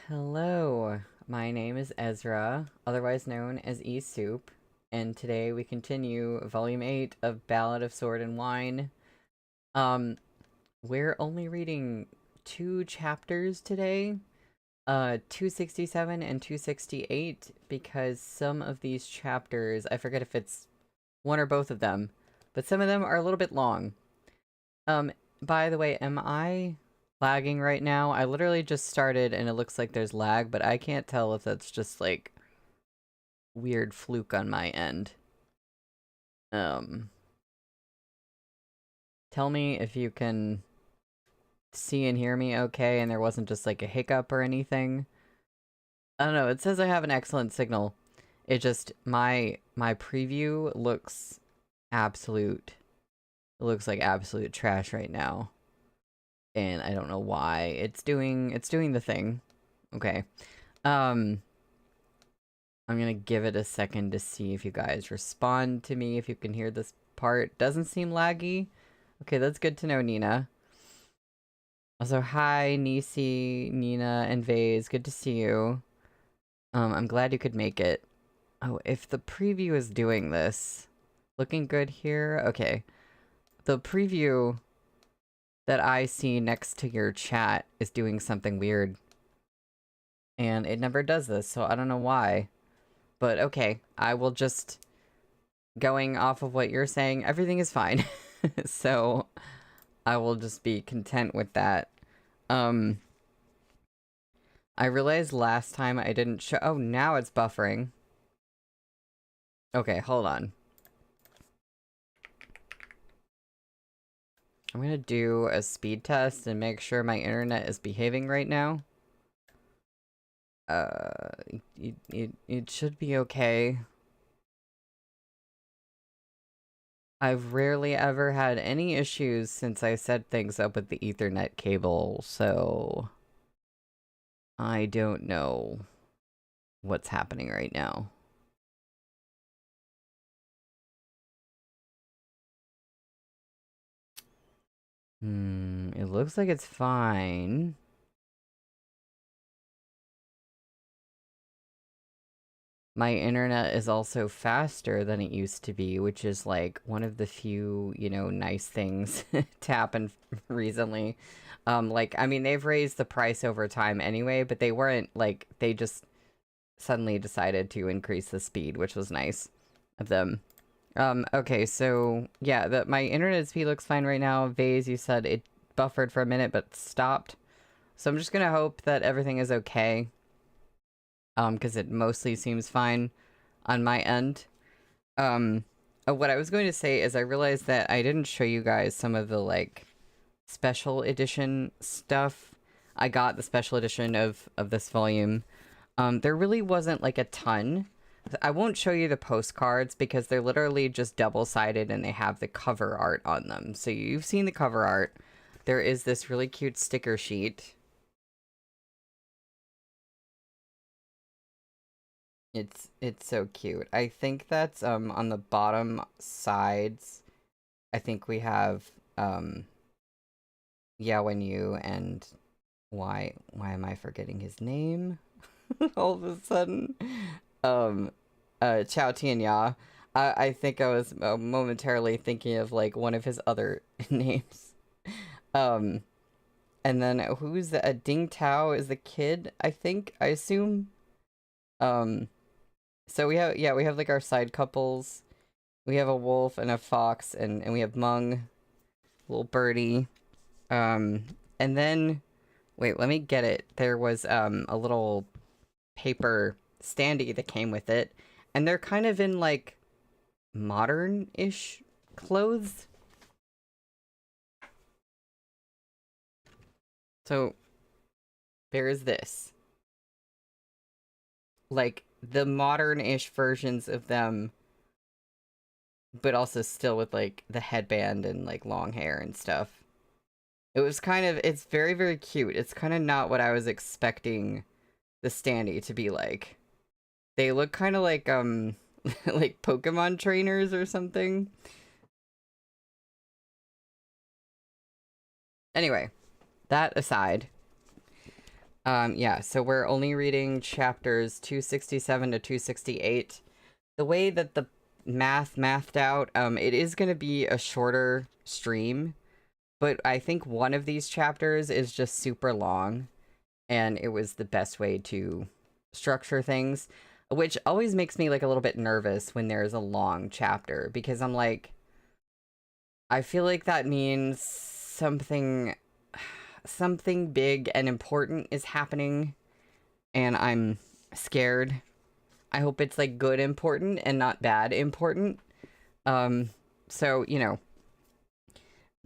Hello, my name is Ezra, otherwise known as E-Soup, and today we continue Volume 8 of Ballad of Sword and Wine. Um, we're only reading 2 chapters today, 267 and 268, because some of these chapters, I forget if it's one or both of them, but some of them are a little bit long. Um, by the way, am I lagging right now? I literally just started and it looks like there's lag, but I can't tell if that's just like weird fluke on my end. Um, tell me if you can see and hear me okay and there wasn't just like a hiccup or anything. I don't know, it says I have an excellent signal. It just my preview looks absolute it looks like absolute trash right now. And I don't know why. It's doing the thing. Okay. I'm gonna give it a second to see if you guys respond to me, if you can hear this part. Doesn't seem laggy. Okay, that's good to know, Nina. Also, hi, Nisi, Nina, and Vase. Good to see you. I'm glad you could make it. Oh, if the preview is doing this. Looking good here? Okay. The preview that I see next to your chat is doing something weird. And it never does this, so I don't know why. But okay, I will just... Going off of what you're saying, everything is fine. So, I will just be content with that. I realized last time I didn't show- Oh, now it's buffering. Okay, hold on. I'm gonna do a speed test and make sure my internet is behaving right now. It should be okay. I've rarely ever had any issues since I set things up with the Ethernet cable, so I don't know what's happening right now. It looks like it's fine. My internet is also faster than it used to be, which is like one of the few, you know, nice things to happen recently. Like, I mean, they've raised the price over time anyway, but they weren't like, they just suddenly decided to increase the speed, which was nice of them. Okay, so yeah, my internet speed looks fine right now. Vase, you said it buffered for a minute but stopped. So I'm just gonna hope that everything is okay. Because it mostly seems fine on my end. What I was going to say is I realized that I didn't show you guys some of the, like, special edition stuff. I got the special edition of this volume. There really wasn't, like, a ton. I won't show you the postcards because they're literally just double-sided and they have the cover art on them. So you've seen the cover art. There is this really cute sticker sheet. It's so cute. I think that's on the bottom sides. I think we have Yao and Yu and why am I forgetting his name all of a sudden? Um Qiao Tianya. I think I was momentarily thinking of like one of his other names. Um and then who's the Ding Tao is the kid, I think, I assume. Um So we have like our side couples. We have a wolf and a fox and we have Mung, little birdie. And then wait, let me get it. There was a little paper standee that came with it. And they're kind of in like modern-ish clothes. So there is this. Like the modern-ish versions of them, but also still with like the headband and like long hair and stuff. It was kind of, it's very, very cute. It's kind of not what I was expecting the standee to be like. They look kind of like, like Pokemon trainers or something. Anyway, that aside, Yeah, so we're only reading chapters 267 to 268. The way that the mathed out, it is going to be a shorter stream, but I think one of these chapters is just super long, and it was the best way to structure things, which always makes me like a little bit nervous when there's a long chapter, because I'm like, I feel like that means something big and important is happening, and I'm scared. I hope it's like good important and not bad important. Um, so,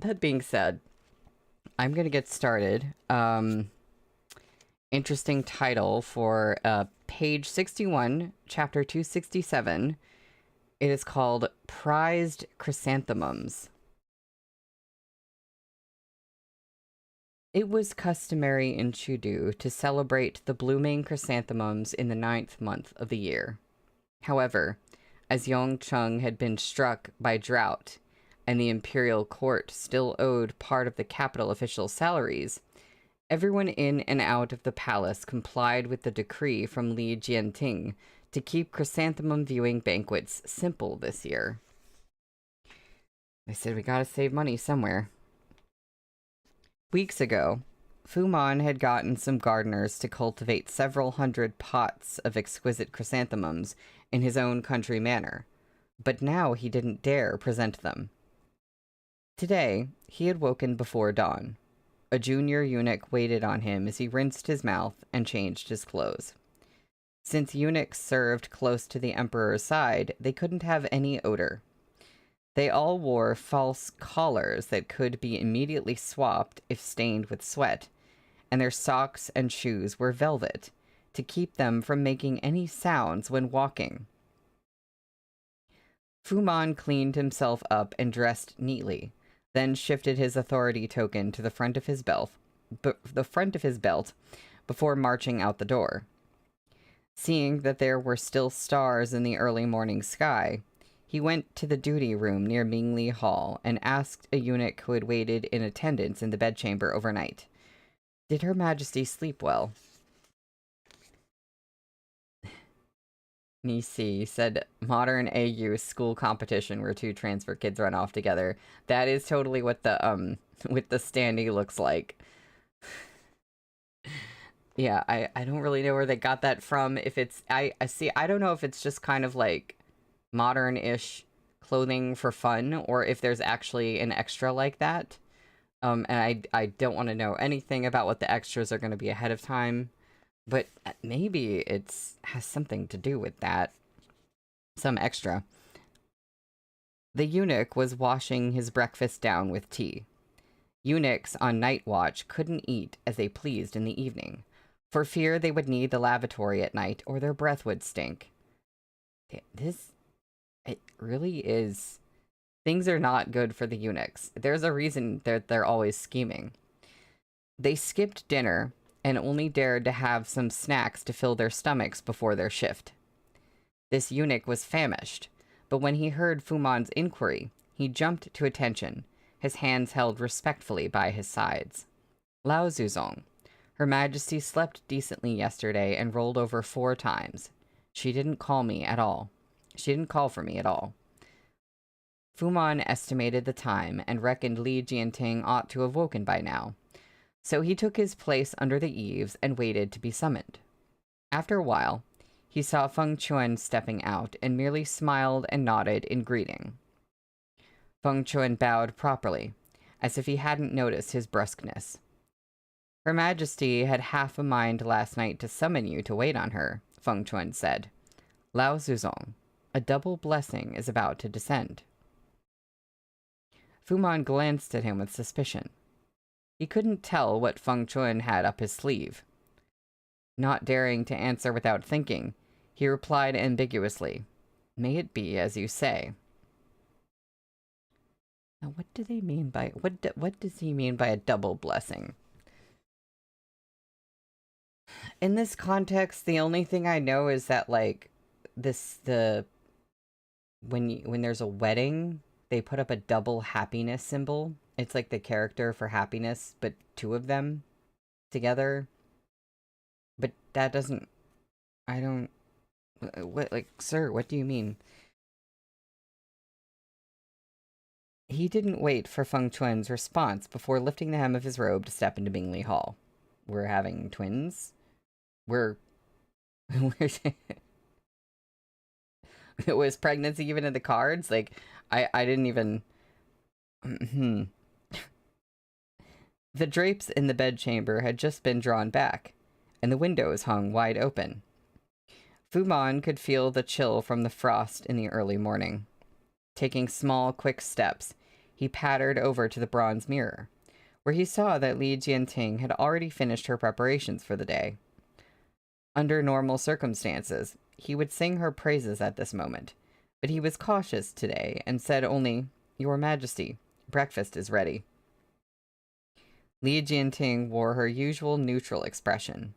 that being said, I'm gonna get started. Interesting title for page 61, chapter 267. It is called Prized Chrysanthemums. It was customary in Chudu to celebrate the blooming chrysanthemums in the 9th month of the year. However, as Yongcheng had been struck by drought, and the imperial court still owed part of the capital officials' salaries, everyone in and out of the palace complied with the decree from Li Jianting to keep chrysanthemum viewing banquets simple this year. They said we gotta save money somewhere. Weeks ago, Fuman had gotten some gardeners to cultivate several hundred pots of exquisite chrysanthemums in his own country manner, but now he didn't dare present them. Today, he had woken before dawn. A junior eunuch waited on him as he rinsed his mouth and changed his clothes. Since eunuchs served close to the emperor's side, they couldn't have any odor. They all wore false collars that could be immediately swapped if stained with sweat, and their socks and shoes were velvet to keep them from making any sounds when walking. Fuman cleaned himself up and dressed neatly, then shifted his authority token to the front of his belt, before marching out the door. Seeing that there were still stars in the early morning sky, he went to the duty room near Mingli Hall and asked a eunuch who had waited in attendance in the bedchamber overnight, "Did Her Majesty sleep well?" Nisi said, "Modern AU school competition where two transfer kids run off together." That is totally what the with the standee looks like. Yeah, I don't really know where they got that from. If it's I see, I don't know if it's just kind of like modern-ish clothing for fun, or if there's actually an extra like that. And I don't want to know anything about what the extras are going to be ahead of time, but maybe has something to do with that. Some extra. The eunuch was washing his breakfast down with tea. Eunuchs on night watch couldn't eat as they pleased in the evening, for fear they would need the lavatory at night or their breath would stink. It really is. Things are not good for the eunuchs. There's a reason they're always scheming. They skipped dinner and only dared to have some snacks to fill their stomachs before their shift. This eunuch was famished, but when he heard Fuman's inquiry, he jumped to attention, his hands held respectfully by his sides. "Lao Zuzong, Her Majesty slept decently yesterday and rolled over 4 times. She didn't call me at all. She didn't call for me at all." Fuman estimated the time and reckoned Li Jianting ought to have woken by now, so he took his place under the eaves and waited to be summoned. After a while, he saw Fengquan stepping out and merely smiled and nodded in greeting. Fengquan bowed properly, as if he hadn't noticed his brusqueness. "Her Majesty had half a mind last night to summon you to wait on her," Fengquan said. "Lao Zuzong, a double blessing is about to descend." Fuman glanced at him with suspicion. He couldn't tell what Fengquan had up his sleeve. Not daring to answer without thinking, he replied ambiguously, "May it be as you say." Now, what do they mean by what does he mean by a double blessing? In this context, the only thing I know is that like when there's a wedding, they put up a double happiness symbol. It's like the character for happiness, but 2 of them together. But that doesn't... I don't... What, like, sir, what do you mean? He didn't wait for Fengquan's response before lifting the hem of his robe to step into Bingley Hall. We're having twins? We're... Was pregnancy even in the cards? Like, I didn't even... The drapes in the bedchamber had just been drawn back, and the windows hung wide open. Fumon could feel the chill from the frost in the early morning. Taking small, quick steps, he pattered over to the bronze mirror, where he saw that Li Jianting had already finished her preparations for the day. Under normal circumstances, he would sing her praises at this moment, but he was cautious today and said only, "Your Majesty, breakfast is ready." Li Jianting wore her usual neutral expression.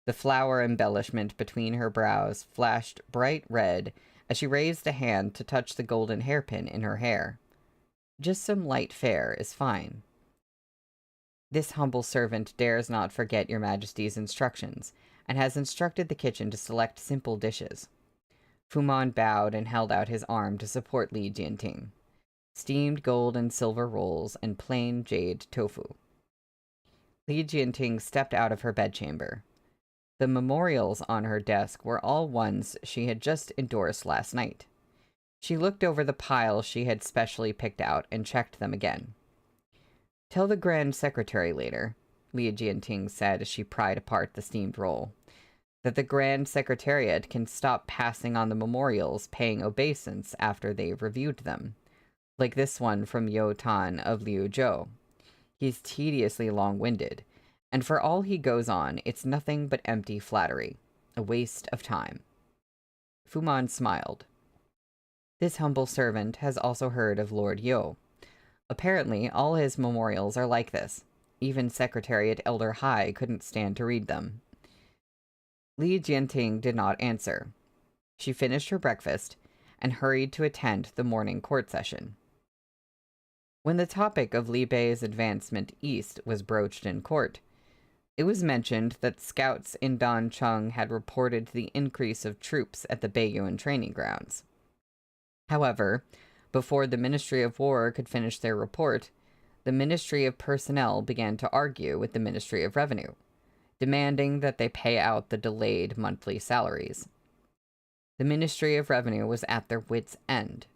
The flower embellishment between her brows flashed bright red as she raised a hand to touch the golden hairpin in her hair. Just some light fare is fine. This humble servant dares not forget your Majesty's instructions, and has instructed the kitchen to select simple dishes. Fumon bowed and held out his arm to support Li Jianting. Steamed gold and silver rolls and plain jade tofu. Li Jianting stepped out of her bedchamber. The memorials on her desk were all ones she had just endorsed last night. She looked over the pile she had specially picked out and checked them again. "Tell the Grand Secretary later," Li Jianting said as she pried apart the steamed roll, "that the Grand Secretariat can stop passing on the memorials paying obeisance after they've reviewed them. Like this one from Yo Tan of Liu Zhou. He's tediously long-winded, and for all he goes on, it's nothing but empty flattery. A waste of time." Fumon smiled. This humble servant has also heard of Lord Yo. Apparently, all his memorials are like this. Even Secretariat Elder Hai couldn't stand to read them. Li Jianting did not answer. She finished her breakfast and hurried to attend the morning court session. When the topic of Li Bei's advancement east was broached in court, it was mentioned that scouts in Dancheng had reported the increase of troops at the Beiyuan training grounds. However, before the Ministry of War could finish their report, the Ministry of Personnel began to argue with the Ministry of Revenue, demanding that they pay out the delayed monthly salaries. The Ministry of Revenue was at their wits' end.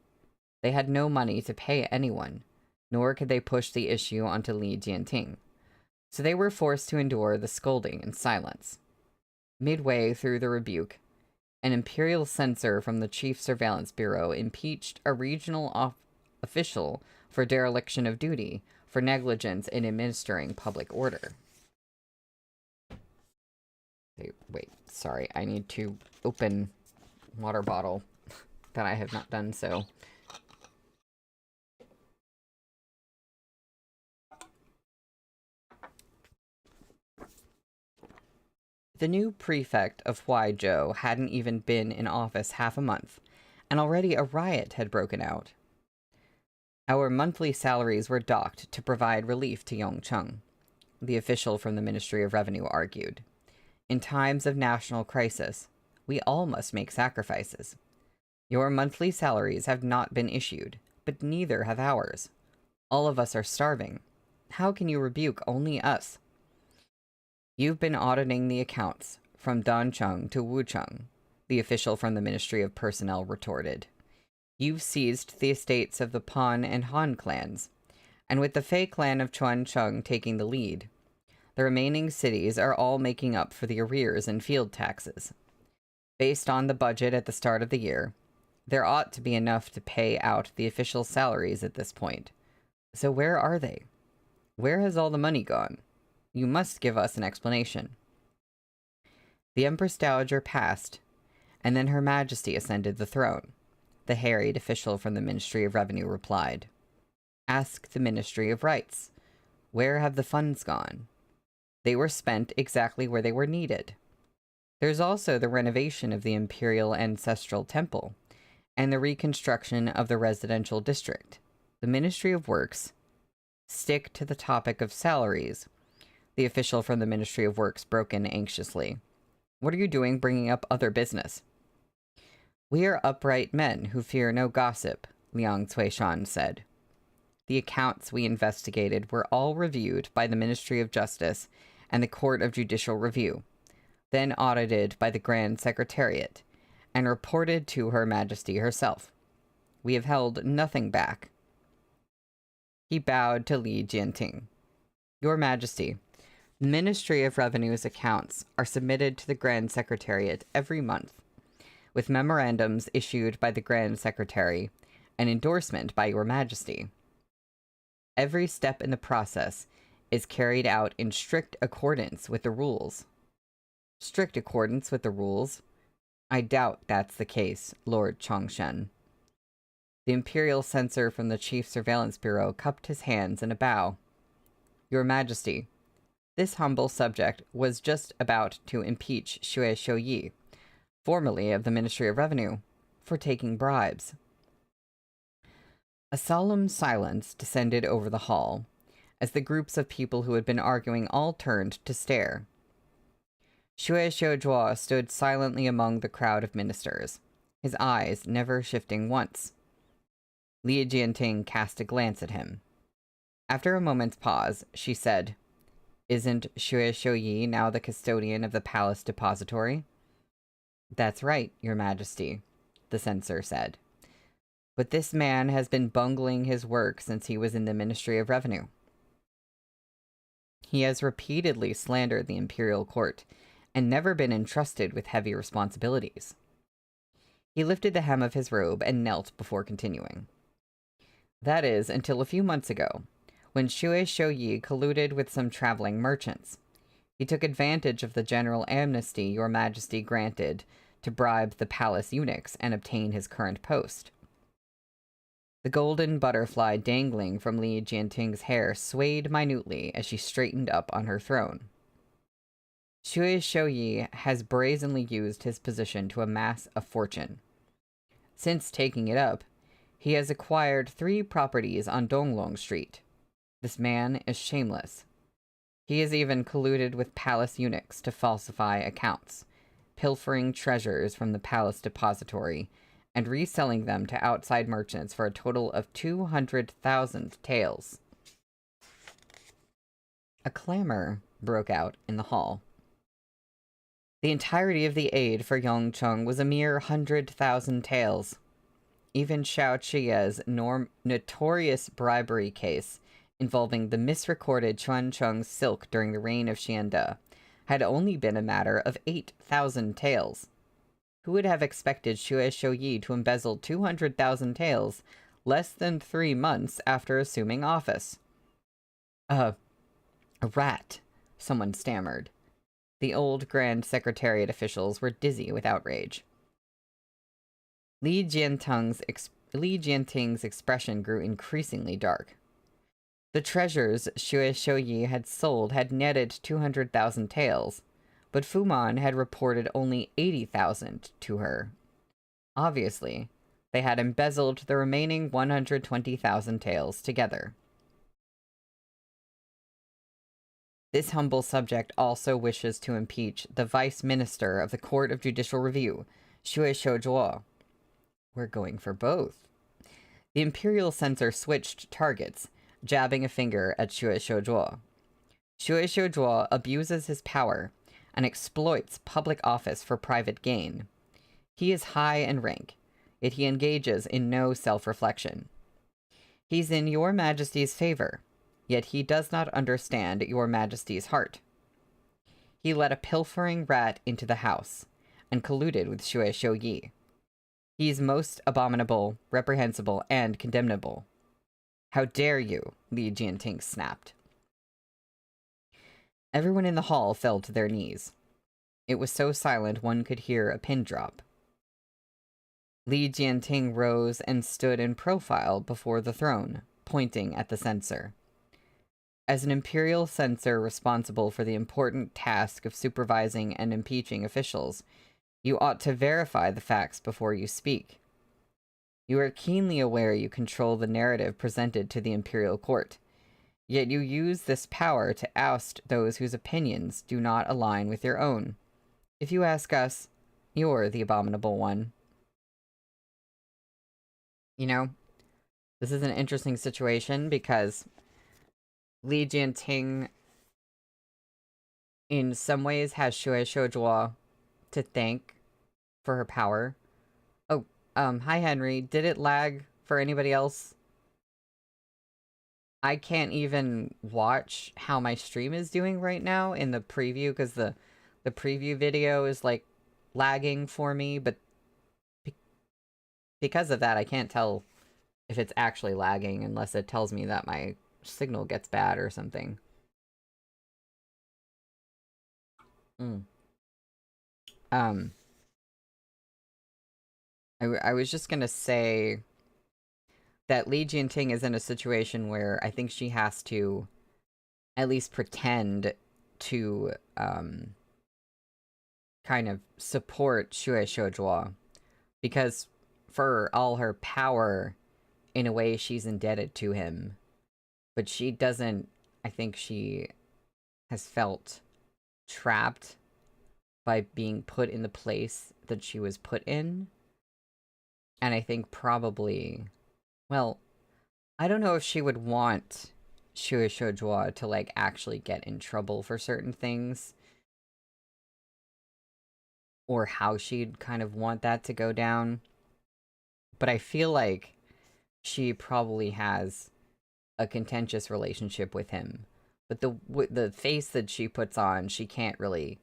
They had no money to pay anyone, nor could they push the issue onto Li Jianting, so they were forced to endure the scolding in silence. Midway through the rebuke, an imperial censor from the Chief Surveillance Bureau impeached a regional official for dereliction of duty for negligence in administering public order. Wait, sorry, I need to open water bottle that I have not done so. The new prefect of Huaizhou hadn't even been in office half a month, and already a riot had broken out. "Our monthly salaries were docked to provide relief to Yongcheng," the official from the Ministry of Revenue argued. "In times of national crisis, we all must make sacrifices. Your monthly salaries have not been issued, but neither have ours. All of us are starving. How can you rebuke only us?" "You've been auditing the accounts, from Dancheng to Wucheng," the official from the Ministry of Personnel retorted. "You've seized the estates of the Pan and Han clans, and with the Fei clan of Chuancheng taking the lead, the remaining cities are all making up for the arrears in field taxes. Based on the budget at the start of the year, there ought to be enough to pay out the official salaries at this point. So where are they? Where has all the money gone? You must give us an explanation." The Empress Dowager passed, and then Her Majesty ascended the throne, the harried official from the Ministry of Revenue replied. "Ask the Ministry of Rights. Where have the funds gone? They were spent exactly where they were needed. There's also the renovation of the Imperial Ancestral Temple, and the reconstruction of the residential district. The Ministry of Works..." "Stick to the topic of salaries," the official from the Ministry of Works broke in anxiously. What are you doing bringing up other business? We are upright men who fear no gossip, Liang Cuishan said. The accounts we investigated were all reviewed by the Ministry of Justice and the Court of Judicial Review, then audited by the Grand Secretariat, and reported to Her Majesty herself. We have held nothing back. He bowed to Li Jianting. Your Majesty, the Ministry of Revenue's accounts are submitted to the Grand Secretariat every month, with memorandums issued by the Grand Secretary and endorsement by Your Majesty. Every step in the process is carried out in strict accordance with the rules. Strict accordance with the rules? I doubt that's the case, Lord Chongshen. The Imperial Censor from the Chief Surveillance Bureau cupped his hands in a bow. Your Majesty, this humble subject was just about to impeach Xue Shouyi, formerly of the Ministry of Revenue, for taking bribes. A solemn silence descended over the hall, as the groups of people who had been arguing all turned to stare. Xue Xiuzhuo stood silently among the crowd of ministers, his eyes never shifting once. Li Jianting cast a glance at him. After a moment's pause, she said, Isn't Xue Shouyi now the custodian of the palace depository? That's right, Your Majesty, the censor said. But this man has been bungling his work since he was in the Ministry of Revenue. He has repeatedly slandered the imperial court and never been entrusted with heavy responsibilities. He lifted the hem of his robe and knelt before continuing. That is, until a few months ago, when Xue Shouyi colluded with some traveling merchants. He took advantage of the general amnesty Your Majesty granted to bribe the palace eunuchs and obtain his current post. The golden butterfly dangling from Li Jianting's hair swayed minutely as she straightened up on her throne. Xue Shouyi has brazenly used his position to amass a fortune. Since taking it up, he has acquired 3 properties on Donglong Street. This man is shameless. He has even colluded with palace eunuchs to falsify accounts, pilfering treasures from the palace depository, and reselling them to outside merchants for a total of 200,000 taels. A clamor broke out in the hall. The entirety of the aid for Yongcheng was a mere 100,000 taels. Even Xiao Chia's notorious bribery case involving the misrecorded Chuancheng silk during the reign of Xiande had only been a matter of 8,000 taels. Who would have expected Xue Shouyi to embezzle 200,000 taels less than 3 months after assuming office? A rat, someone stammered. The old Grand Secretariat officials were dizzy with outrage. Li Jianting's expression grew increasingly dark. The treasures Xue Shouyi had sold had netted 200,000 taels, but Fuman had reported only 80,000 to her. Obviously, they had embezzled the remaining 120,000 taels together. This humble subject also wishes to impeach the Vice Minister of the Court of Judicial Review, Xue Xiuzhuo. We're going for both. The Imperial Censor switched targets, jabbing a finger at Xue Xiuzhuo. Xue Xiuzhuo abuses his power and exploits public office for private gain. He is high in rank, yet he engages in no self-reflection. He's in Your Majesty's favor, yet he does not understand Your Majesty's heart. He let a pilfering rat into the house, and colluded with Xue Shouyi. He's most abominable, reprehensible, and condemnable. How dare you, Li Jianting snapped. Everyone in the hall fell to their knees. It was so silent one could hear a pin drop. Li Jianting rose and stood in profile before the throne, pointing at the censor. As an imperial censor responsible for the important task of supervising and impeaching officials, you ought to verify the facts before you speak. You are keenly aware you control the narrative presented to the imperial court, yet you use this power to oust those whose opinions do not align with your own. If you ask us, you're the abominable one. You know, this is an interesting situation because Li Jianting, in some ways, has Shui Shouzhuo to thank for her power. Oh, hi Henry. Did it lag for anybody else? I can't even watch how my stream is doing right now in the preview because the preview video is like lagging for me, but because of that, I can't tell if it's actually lagging unless it tells me that my signal gets bad or something. Mm. I was just gonna say that Li Jinting is in a situation where I think she has to at least pretend to, kind of support Shui Shouzhuo. Because for all her power, in a way, she's indebted to him. But she doesn't, I think she has felt trapped by being put in the place that she was put in. And I think probably, well, I don't know if she would want Shui Shouzhuo to, like, actually get in trouble for certain things. Or how she'd kind of want that to go down. But I feel like she probably has a contentious relationship with him. But the face that she puts on, she can't really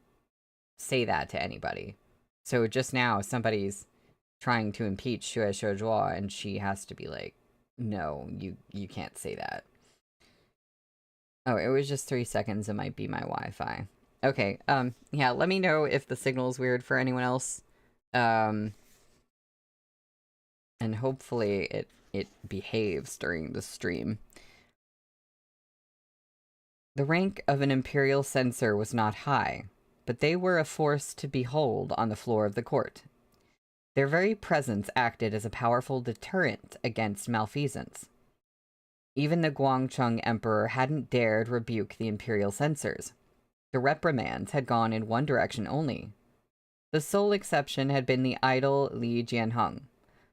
say that to anybody. So just now, somebody's trying to impeach Shui Shouzhuo, and she has to be like, no, you can't say that. Oh, it was just 3 seconds. It might be my Wi-Fi. Okay, yeah, let me know if the signal's weird for anyone else. And hopefully it behaves during the stream. The rank of an imperial censor was not high, but they were a force to behold on the floor of the court. Their very presence acted as a powerful deterrent against malfeasance. Even the Guangcheng emperor hadn't dared rebuke the imperial censors. The reprimands had gone in one direction only. The sole exception had been the idle Li Jianheng,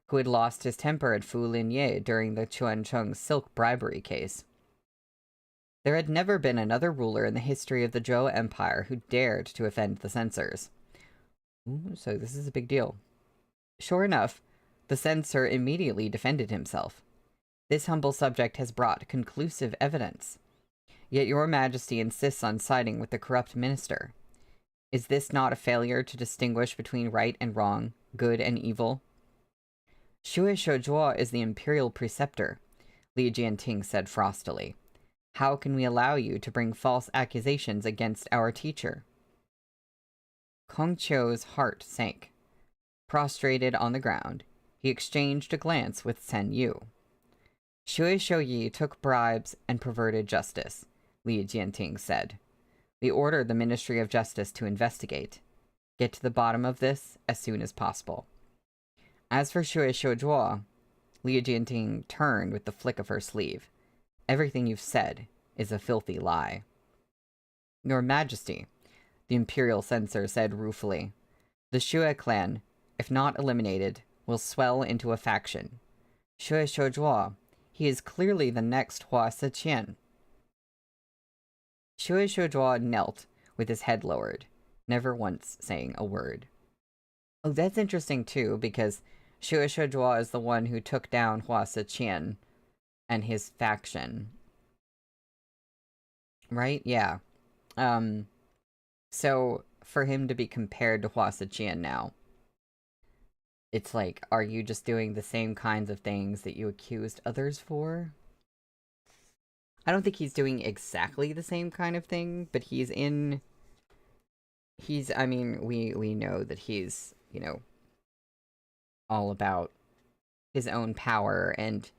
who had lost his temper at Fu Linye during the Chuancheng silk bribery case. There had never been another ruler in the history of the Zhou Empire who dared to offend the censors. Ooh, so this is a big deal. Sure enough, the censor immediately defended himself. This humble subject has brought conclusive evidence. Yet your majesty insists on siding with the corrupt minister. Is this not a failure to distinguish between right and wrong, good and evil? Shui Shouzhuo is the imperial preceptor, Li Jianting said frostily. How can we allow you to bring false accusations against our teacher? Kong Qiao's heart sank. Prostrated on the ground, he exchanged a glance with Sen Yu. Shui Shouyi took bribes and perverted justice, Li Jianting said. We ordered the Ministry of Justice to investigate. Get to the bottom of this as soon as possible. As for Shui Shouzhuo, Li Jianting turned with the flick of her sleeve. Everything you've said is a filthy lie. Your Majesty, the imperial censor said ruefully, the Shui clan, if not eliminated, will swell into a faction. Shui Shouzhuo, he is clearly the next Hua Siqian. Shui Shouzhuo knelt with his head lowered, never once saying a word. Oh, that's interesting too, because Shui Shouzhuo is the one who took down Hua Siqian and his faction. Right? Yeah. So for him to be compared to Hua Siqian now, it's like, are you just doing the same kinds of things that you accused others for? I don't think he's doing exactly the same kind of thing, but I mean, we know that he's, you know, all about his own power, and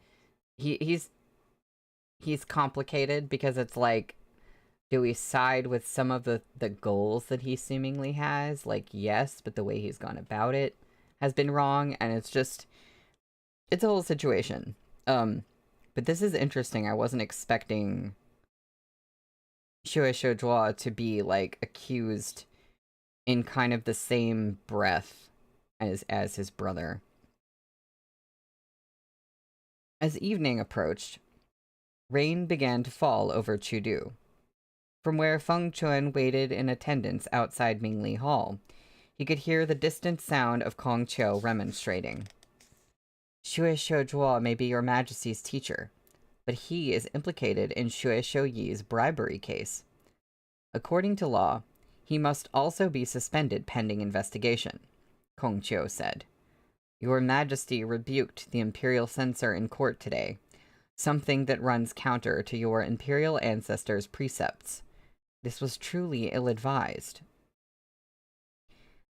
he's complicated because it's like, do we side with some of the goals that he seemingly has? Like, yes, but the way he's gone about it has been wrong, and it's a whole situation. But this is interesting. I wasn't expecting Shui Shouzhuo to be, like, accused in kind of the same breath as his brother. As evening approached, rain began to fall over Chudu. From where Fengquan waited in attendance outside Mingli Hall, he could hear the distant sound of Kong Qiao remonstrating. Xue Shoujuo may be your majesty's teacher, but he is implicated in Xue Shouyi's bribery case. According to law, he must also be suspended pending investigation, Kong Qiao said. Your Majesty rebuked the imperial censor in court today, something that runs counter to your imperial ancestors' precepts. This was truly ill-advised.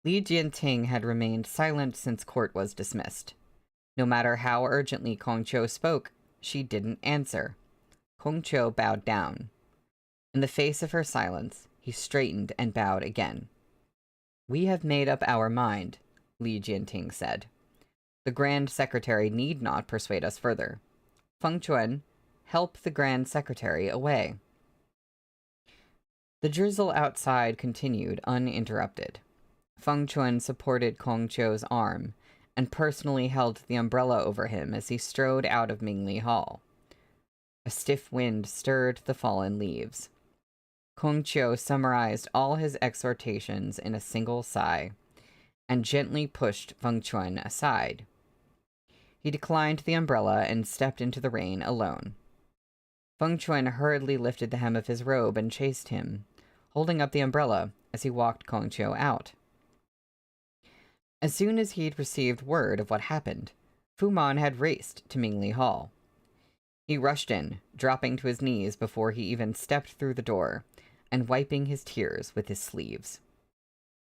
Li Jianting had remained silent since court was dismissed. No matter how urgently Kong Qiao spoke, she didn't answer. Kong Qiao bowed down. In the face of her silence, he straightened and bowed again. We have made up our mind, Li Jianting said. The Grand Secretary need not persuade us further. Fengquan, help the Grand Secretary away. The drizzle outside continued uninterrupted. Fengquan supported Kong Qiao's arm and personally held the umbrella over him as he strode out of Mingli Hall. A stiff wind stirred the fallen leaves. Kong Qiao summarized all his exhortations in a single sigh, and gently pushed Fengquan aside. He declined the umbrella and stepped into the rain alone. Fengquan hurriedly lifted the hem of his robe and chased him, holding up the umbrella as he walked Kong Qiao out. As soon as he'd received word of what happened, Fu Man had raced to Mingli Hall. He rushed in, dropping to his knees before he even stepped through the door, and wiping his tears with his sleeves.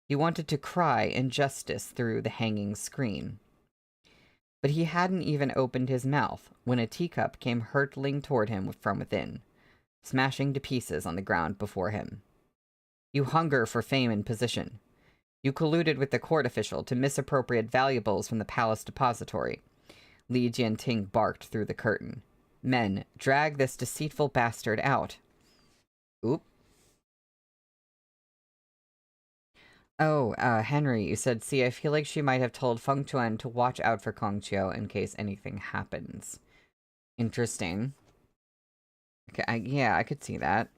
He wanted to cry injustice through the hanging screen. But he hadn't even opened his mouth when a teacup came hurtling toward him from within, smashing to pieces on the ground before him. You hunger for fame and position. You colluded with the court official to misappropriate valuables from the palace depository. Li Jianting barked through the curtain. Men, drag this deceitful bastard out. Oop. Oh, Henry, you said, see, I feel like she might have told Fengquan to watch out for Kong Qiao in case anything happens. Interesting. Okay, yeah, I could see that.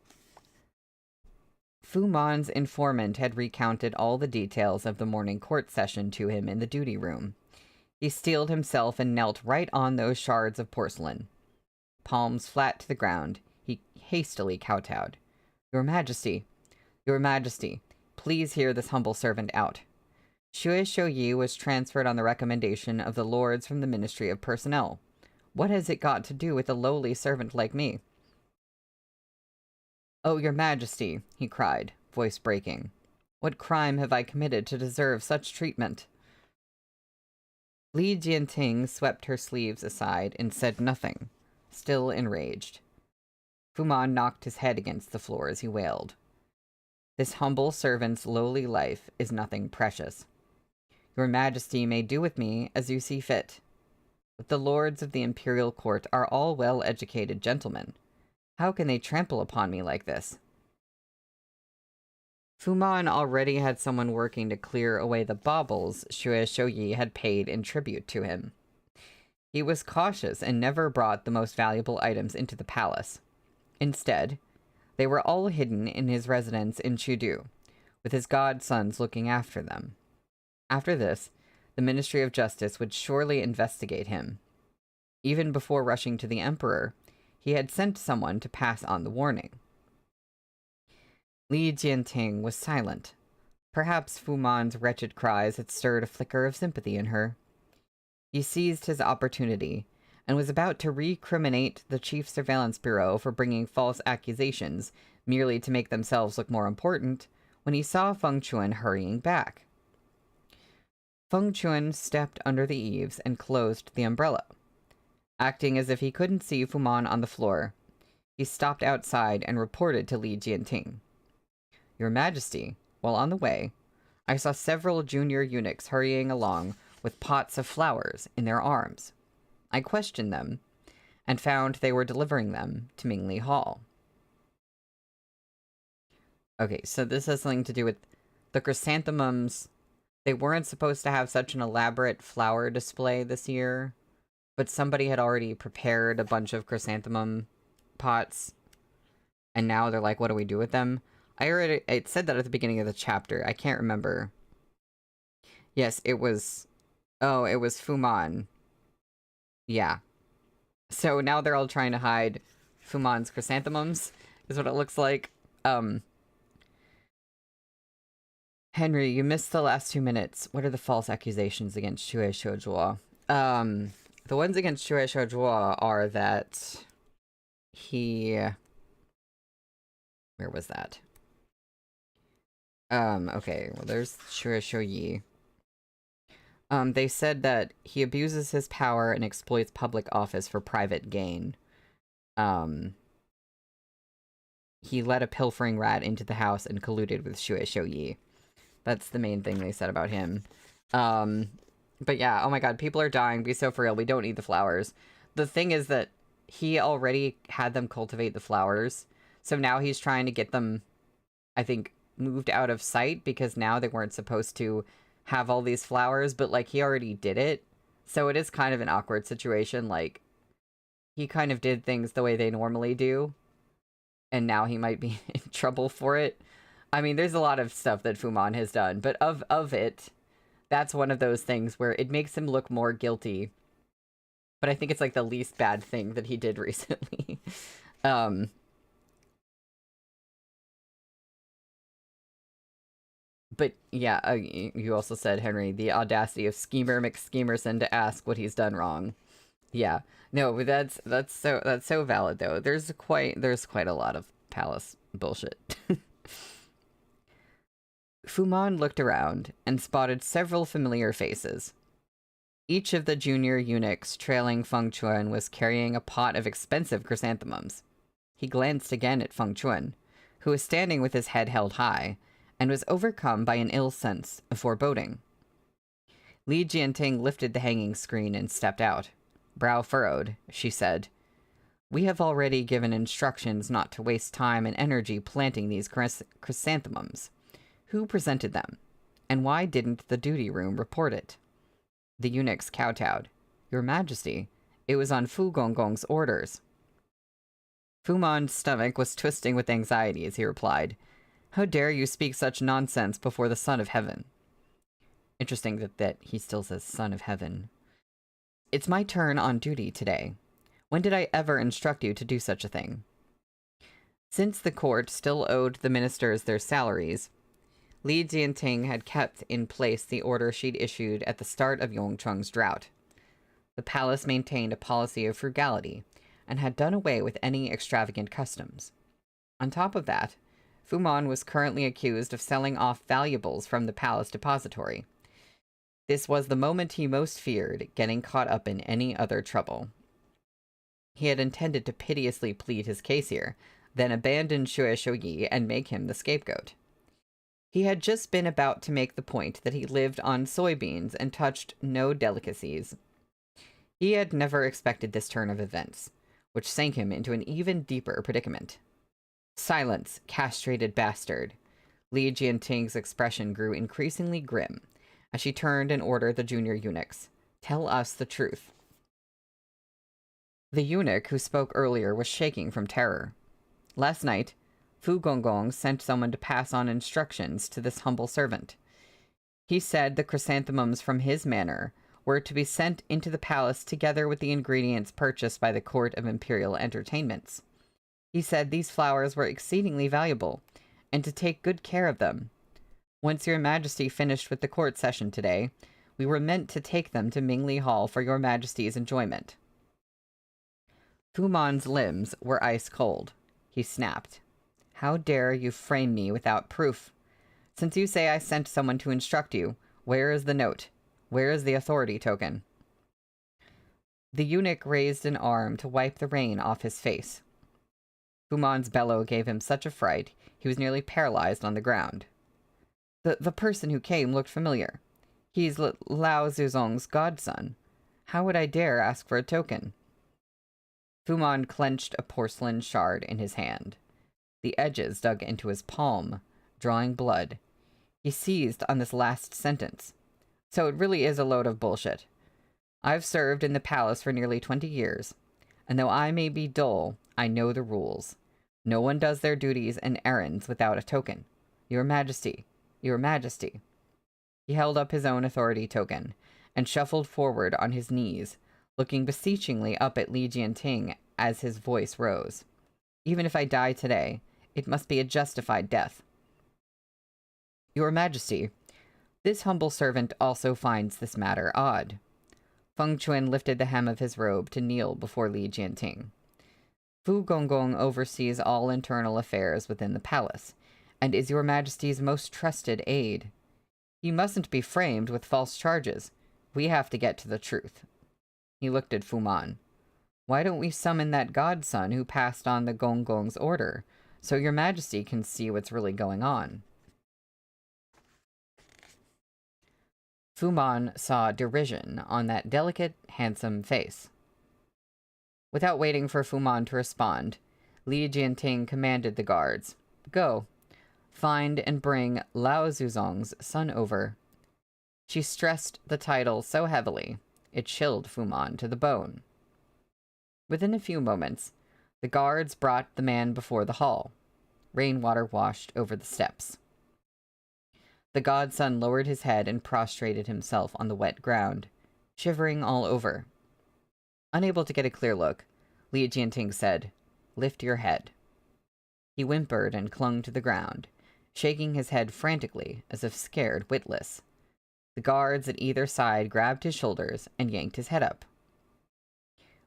Fu Man's informant had recounted all the details of the morning court session to him in the duty room. He steeled himself and knelt right on those shards of porcelain. Palms flat to the ground, he hastily kowtowed. Your Majesty, please hear this humble servant out. Xue Shouyi was transferred on the recommendation of the lords from the Ministry of Personnel. What has it got to do with a lowly servant like me? Oh, your Majesty, he cried, voice breaking. What crime have I committed to deserve such treatment? Li Jianting swept her sleeves aside and said nothing, still enraged. Fu Man knocked his head against the floor as he wailed. This humble servant's lowly life is nothing precious. Your Majesty may do with me as you see fit. But the lords of the imperial court are all well-educated gentlemen. How can they trample upon me like this? Fu Man already had someone working to clear away the baubles Xue Shouyi had paid in tribute to him. He was cautious and never brought the most valuable items into the palace. Instead, they were all hidden in his residence in Chudu, with his godsons looking after them. After this, the Ministry of Justice would surely investigate him. Even before rushing to the Emperor, he had sent someone to pass on the warning. Li Jianting was silent. Perhaps Fu Man's wretched cries had stirred a flicker of sympathy in her. He seized his opportunity, and was about to recriminate the Chief Surveillance Bureau for bringing false accusations merely to make themselves look more important, when he saw Fengquan hurrying back. Fengquan stepped under the eaves and closed the umbrella. Acting as if he couldn't see Fu Man on the floor, he stopped outside and reported to Li Jianting. Your Majesty, while on the way, I saw several junior eunuchs hurrying along with pots of flowers in their arms. I questioned them, and found they were delivering them to Mingli Hall. Okay, so this has something to do with the chrysanthemums, they weren't supposed to have such an elaborate flower display this year, but somebody had already prepared a bunch of chrysanthemum pots, and now they're like, what do we do with them? It said that at the beginning of the chapter. I can't remember. Yes, it was... Oh, it was Fuman. Yeah. So now they're all trying to hide Fuman's chrysanthemums, is what it looks like. Henry, you missed the last 2 minutes. What are the false accusations against Shui Shoujua? The ones against Shui Shoujua are that he... Where was that? Okay, well there's Shui Shouyi. They said that he abuses his power and exploits public office for private gain. He let a pilfering rat into the house and colluded with Shui Shouyi. That's the main thing they said about him. But yeah, oh my god, people are dying. Be so for real. We don't need the flowers. The thing is that he already had them cultivate the flowers. So now he's trying to get them, I think, moved out of sight because now they weren't supposed to have all these flowers, but like he already did it. So it is kind of an awkward situation. Like he kind of did things the way they normally do, and now he might be in trouble for it. I mean, there's a lot of stuff that Fuman has done, but of it, that's one of those things where it makes him look more guilty. But I think it's like the least bad thing that he did recently. But yeah, you also said, Henry, the audacity of Schemer McSchemerson to ask what he's done wrong. Yeah, no, but that's so valid though. There's quite a lot of palace bullshit. Fuman looked around and spotted several familiar faces. Each of the junior eunuchs trailing Fengquan was carrying a pot of expensive chrysanthemums. He glanced again at Fengquan, who was standing with his head held high, and was overcome by an ill sense of foreboding. Li Jianting lifted the hanging screen and stepped out. Brow furrowed, she said, "We have already given instructions not to waste time and energy planting these chrysanthemums. Who presented them? And why didn't the duty room report it?" The eunuchs kowtowed. "Your Majesty, it was on Fu Gongong's orders." Fuman's stomach was twisting with anxiety as he replied, "How dare you speak such nonsense before the Son of Heaven?" Interesting that he still says Son of Heaven. "It's my turn on duty today. When did I ever instruct you to do such a thing?" Since the court still owed the ministers their salaries, Li Jianting had kept in place the order she'd issued at the start of Yongcheng's drought. The palace maintained a policy of frugality, and had done away with any extravagant customs. On top of that, Fuman was currently accused of selling off valuables from the palace depository. This was the moment he most feared, getting caught up in any other trouble. He had intended to piteously plead his case here, then abandon Shui Shouyi and make him the scapegoat. He had just been about to make the point that he lived on soybeans and touched no delicacies. He had never expected this turn of events, which sank him into an even deeper predicament. "Silence, castrated bastard." Li Jianting's expression grew increasingly grim as she turned and ordered the junior eunuchs, "Tell us the truth." The eunuch who spoke earlier was shaking from terror. Last night, Fu Gongong sent someone to pass on instructions to this humble servant. He said the chrysanthemums from his manor were to be sent into the palace together with the ingredients purchased by the Court of Imperial Entertainments. He said these flowers were exceedingly valuable, and to take good care of them. Once your Majesty finished with the court session today, we were meant to take them to Mingli Hall for your Majesty's enjoyment. Fuman's limbs were ice cold. He snapped. "How dare you frame me without proof? Since you say I sent someone to instruct you, where is the note? Where is the authority token?" The eunuch raised an arm to wipe the rain off his face. Fuman's bellow gave him such a fright, he was nearly paralyzed on the ground. The person who came looked familiar. He's Lao Zuzong's godson. How would I dare ask for a token? Fuman clenched a porcelain shard in his hand. The edges dug into his palm, drawing blood. He seized on this last sentence. So it really is a load of bullshit. I've served in the palace for nearly 20 years, and though I may be dull, I know the rules. No one does their duties and errands without a token. Your Majesty, Your Majesty. He held up his own authority token, and shuffled forward on his knees, looking beseechingly up at Li Jianting as his voice rose. Even if I die today, it must be a justified death. Your Majesty, this humble servant also finds this matter odd. Fengquan lifted the hem of his robe to kneel before Li Jianting. Fu Gongong oversees all internal affairs within the palace, and is your Majesty's most trusted aide. He mustn't be framed with false charges. We have to get to the truth. He looked at Fu Man. Why don't we summon that godson who passed on the Gongong's order, so your Majesty can see what's really going on? Fu Man saw derision on that delicate, handsome face. Without waiting for Fu Man to respond, Li Jianting commanded the guards, Go, find and bring Lao Zuzong's son over. She stressed the title so heavily, it chilled Fu Man to the bone. Within a few moments, the guards brought the man before the hall. Rainwater washed over the steps. The godson lowered his head and prostrated himself on the wet ground, shivering all over. Unable to get a clear look, Li Jianting said, Lift your head. He whimpered and clung to the ground, shaking his head frantically as if scared witless. The guards at either side grabbed his shoulders and yanked his head up.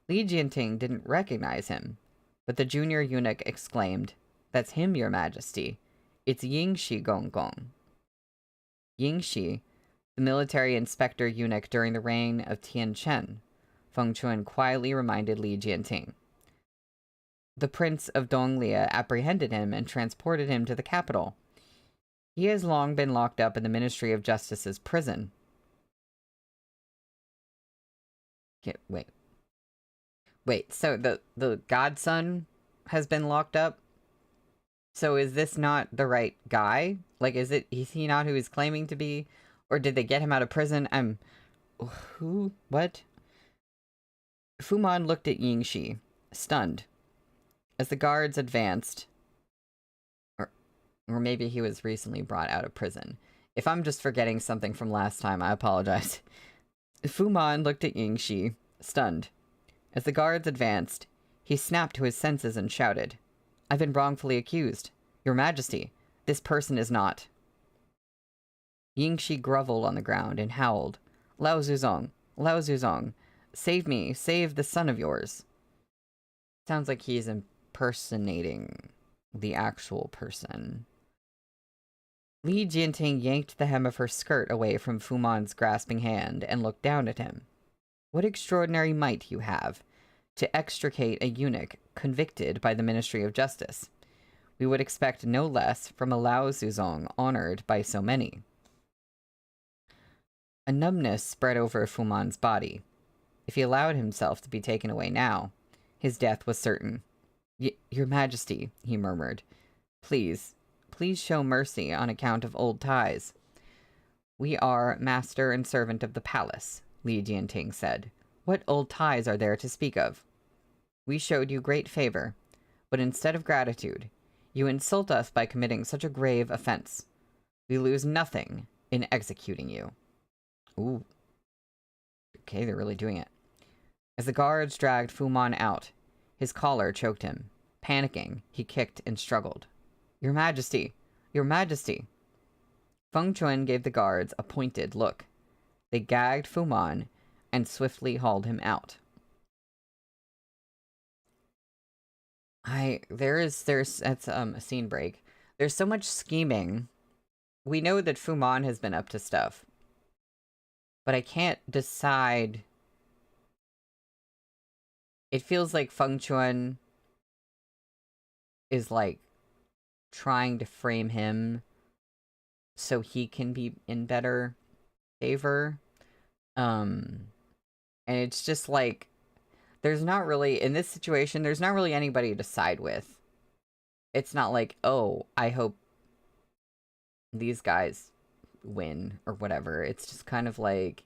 Li Jianting didn't recognize him, but the junior eunuch exclaimed, That's him, your Majesty. It's Yingxi Gonggong. Yingxi, the military inspector eunuch during the reign of Tianchen, Fengquan quietly reminded Li Jianting. The Prince of Donglia apprehended him and transported him to the capital. He has long been locked up in the Ministry of Justice's prison. Wait, so the godson has been locked up? So is this not the right guy? Like, is he not who he's claiming to be? Or did they get him out of prison? Who? What? Fu Man looked at Yingxi, stunned. As the guards advanced, or maybe he was recently brought out of prison. If I'm just forgetting something from last time, I apologize. Fu Man looked at Yingxi, stunned. As the guards advanced, he snapped to his senses and shouted, I've been wrongfully accused. Your Majesty, this person is not. Yingxi groveled on the ground and howled, Lao Zuzong, save me, save the son of yours. Sounds like he's impersonating the actual person. Li Jianting yanked the hem of her skirt away from Fu Man's grasping hand and looked down at him. What extraordinary might you have to extricate a eunuch convicted by the Ministry of Justice. We would expect no less from a Lao Zuzong honored by so many. A numbness spread over Fu Man's body. If he allowed himself to be taken away now, his death was certain. Your Majesty, he murmured, please show mercy on account of old ties. We are master and servant of the palace, Li Jianting said. What old ties are there to speak of? We showed you great favor, but instead of gratitude, you insult us by committing such a grave offense. We lose nothing in executing you. Ooh. Okay, they're really doing it. As the guards dragged Fu Man out, his collar choked him. Panicking, he kicked and struggled. Your Majesty! Your Majesty! Fengquan gave the guards a pointed look. They gagged Fu Man and swiftly hauled him out. That's a scene break. There's so much scheming. We know that Fu Man has been up to stuff, but I can't decide. It feels like Fengquan is like trying to frame him so he can be in better favor. And it's just like, there's not really, in this situation, there's not really anybody to side with. It's not like, oh, I hope these guys win or whatever. It's just kind of like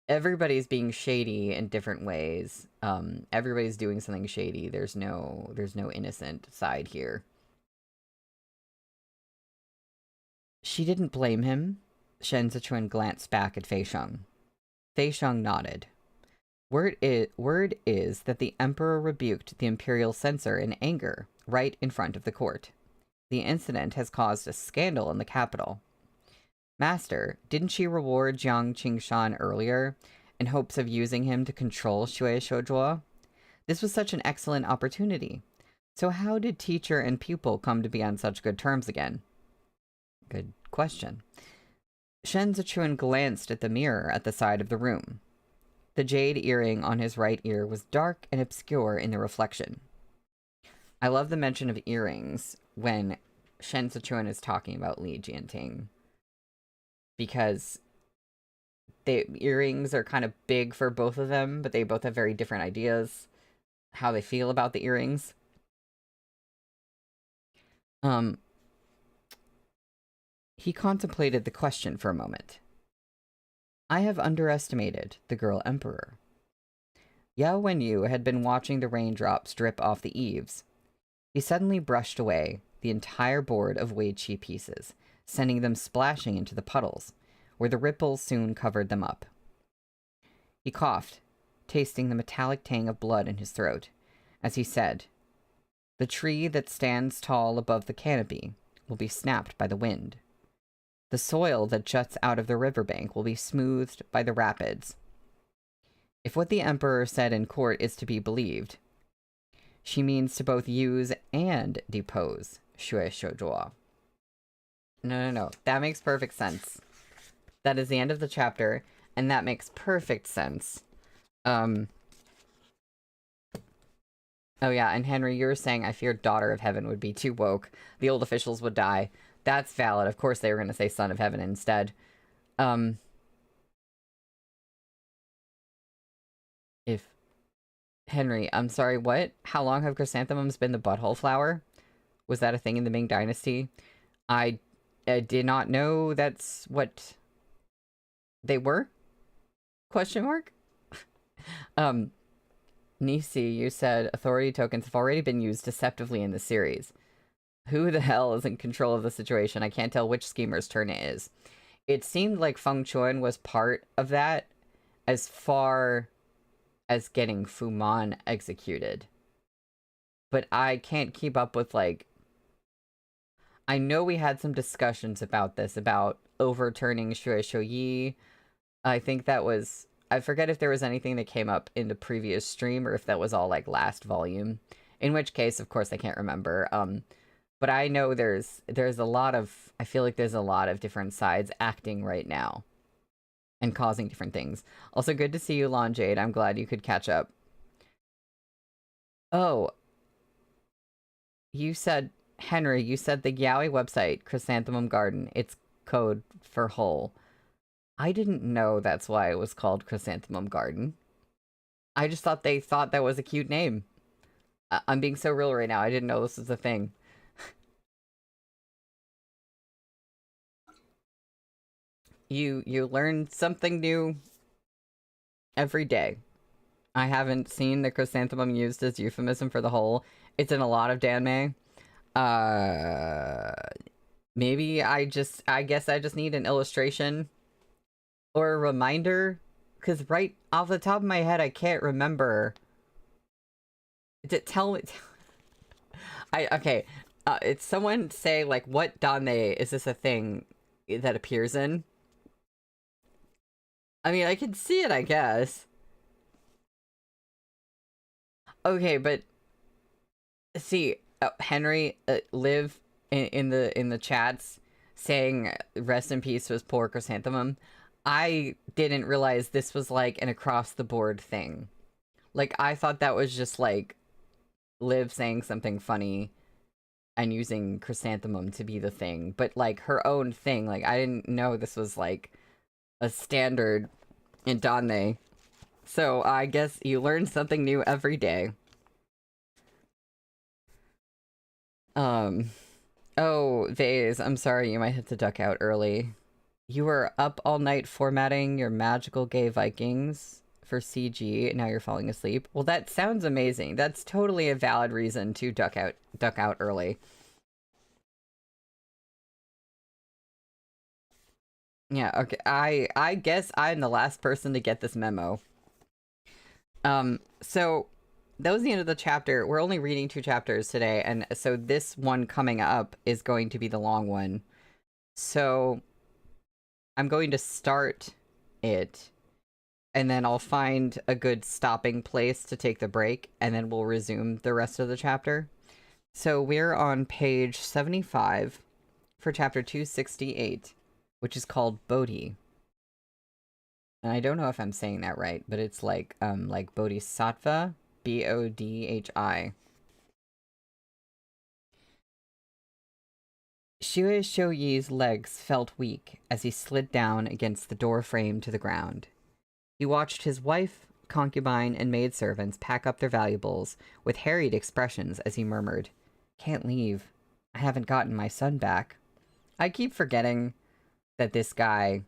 everybody's being shady in different ways. Everybody's doing something shady. There's no innocent side here. She didn't blame him. Shen Zichuan glanced back at Fei Sheng. Fei Sheng nodded. Word is that the Emperor rebuked the Imperial censor in anger, right in front of the court. The incident has caused a scandal in the capital. Master, didn't she reward Jiang Qingshan earlier, in hopes of using him to control Shui Shouzhuo? This was such an excellent opportunity. So how did teacher and pupil come to be on such good terms again? Good question. Shen Zichuan glanced at the mirror at the side of the room. The jade earring on his right ear was dark and obscure in the reflection. I love the mention of earrings when Shen Zichuan is talking about Li Jianting. Because the earrings are kind of big for both of them, but they both have very different ideas how they feel about the earrings. He contemplated the question for a moment. I have underestimated the girl emperor. Yao Wenyu had been watching the raindrops drip off the eaves. He suddenly brushed away the entire board of Wei Qi pieces, sending them splashing into the puddles, where the ripples soon covered them up. He coughed, tasting the metallic tang of blood in his throat, as he said, "The tree that stands tall above the canopy will be snapped by the wind. The soil that juts out of the riverbank will be smoothed by the rapids. If what the Emperor said in court is to be believed, she means to both use and depose Shui Shouzhuo." No. That makes perfect sense. That is the end of the chapter, and that makes perfect sense. Oh yeah, and Henry, you were saying I feared Daughter of Heaven would be too woke. The old officials would die. That's valid. Of course they were going to say Son of Heaven instead. If... Henry, I'm sorry, what? How long have chrysanthemums been the butthole flower? Was that a thing in the Ming Dynasty? I did not know that's what they were? Question mark? Nisi, you said authority tokens have already been used deceptively in the series. Who the hell is in control of the situation? I can't tell which schemer's turn it is. It seemed like Fengquan was part of that as far as getting Fuman executed. But I can't keep up with, like... I know we had some discussions about this, about overturning Shui Shouyi. I think that was... I forget if there was anything that came up in the previous stream, or if that was all, like, last volume. In which case, of course, I can't remember. But I know there's a lot of... I feel like there's a lot of different sides acting right now. And causing different things. Also, good to see you, Lon Jade. I'm glad you could catch up. Oh. You said... Henry, you said the Yaoi website, Chrysanthemum Garden. It's code for hole. I didn't know that's why it was called Chrysanthemum Garden. I just thought they thought that was a cute name. I'm being so real right now. I didn't know this was a thing. You learn something new every day. I haven't seen the chrysanthemum used as euphemism for the hole. It's in a lot of Danmei. Maybe I guess I just need an illustration or a reminder, because right off the top of my head, I can't remember. Tell me. Okay. It's someone say, like, what Danmei is this a thing that appears in? I mean, I can see it, I guess. Okay, but see, Henry, Liv in the chats saying rest in peace was poor chrysanthemum. I didn't realize this was like an across the board thing. Like, I thought that was just like Liv saying something funny and using chrysanthemum to be the thing, but like her own thing. Like, I didn't know this was like a standard in Danmei. So I guess you learn something new every day. Oh, Vase, I'm sorry, you might have to duck out early. You were up all night formatting your magical gay Vikings for CG, and now you're falling asleep. Well, that sounds amazing. That's totally a valid reason to duck out early. Yeah, okay. I guess I'm the last person to get this memo. So that was the end of the chapter. We're only reading 2 chapters today, and so this one coming up is going to be the long one. So I'm going to start it, and then I'll find a good stopping place to take the break, and then we'll resume the rest of the chapter. So we're on page 75 for chapter 268, which is called Bodhi. And I don't know if I'm saying that right, but it's like Bodhisattva, Bodhi. Xue Shouyi's legs felt weak as he slid down against the door frame to the ground. He watched his wife, concubine, and maidservants pack up their valuables with harried expressions as he murmured, "Can't leave. I haven't gotten my son back." I keep forgetting that this guy...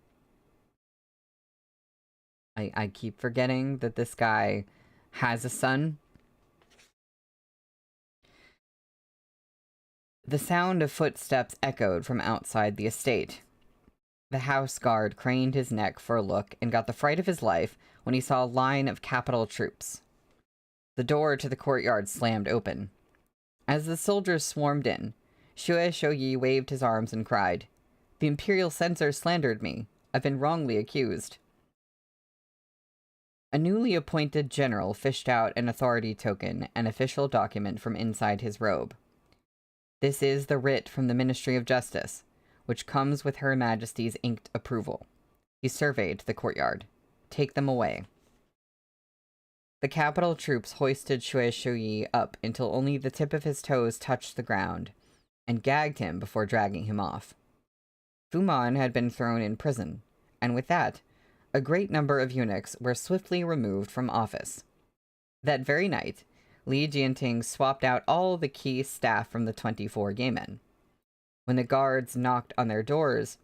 I keep forgetting that this guy has a son. The sound of footsteps echoed from outside the estate. The house guard craned his neck for a look and got the fright of his life when he saw a line of capital troops. The door to the courtyard slammed open. As the soldiers swarmed in, Xue Shouyi waved his arms and cried, "The Imperial censor slandered me. I've been wrongly accused." A newly appointed general fished out an authority token, an official document from inside his robe. "This is the writ from the Ministry of Justice, which comes with Her Majesty's inked approval." He surveyed the courtyard. "Take them away." The capital troops hoisted Xue Shouyi up until only the tip of his toes touched the ground, and gagged him before dragging him off. Fu Man had been thrown in prison, and with that, a great number of eunuchs were swiftly removed from office. That very night, Li Jianting swapped out all the key staff from the 24 gay men. When the guards knocked on their doors,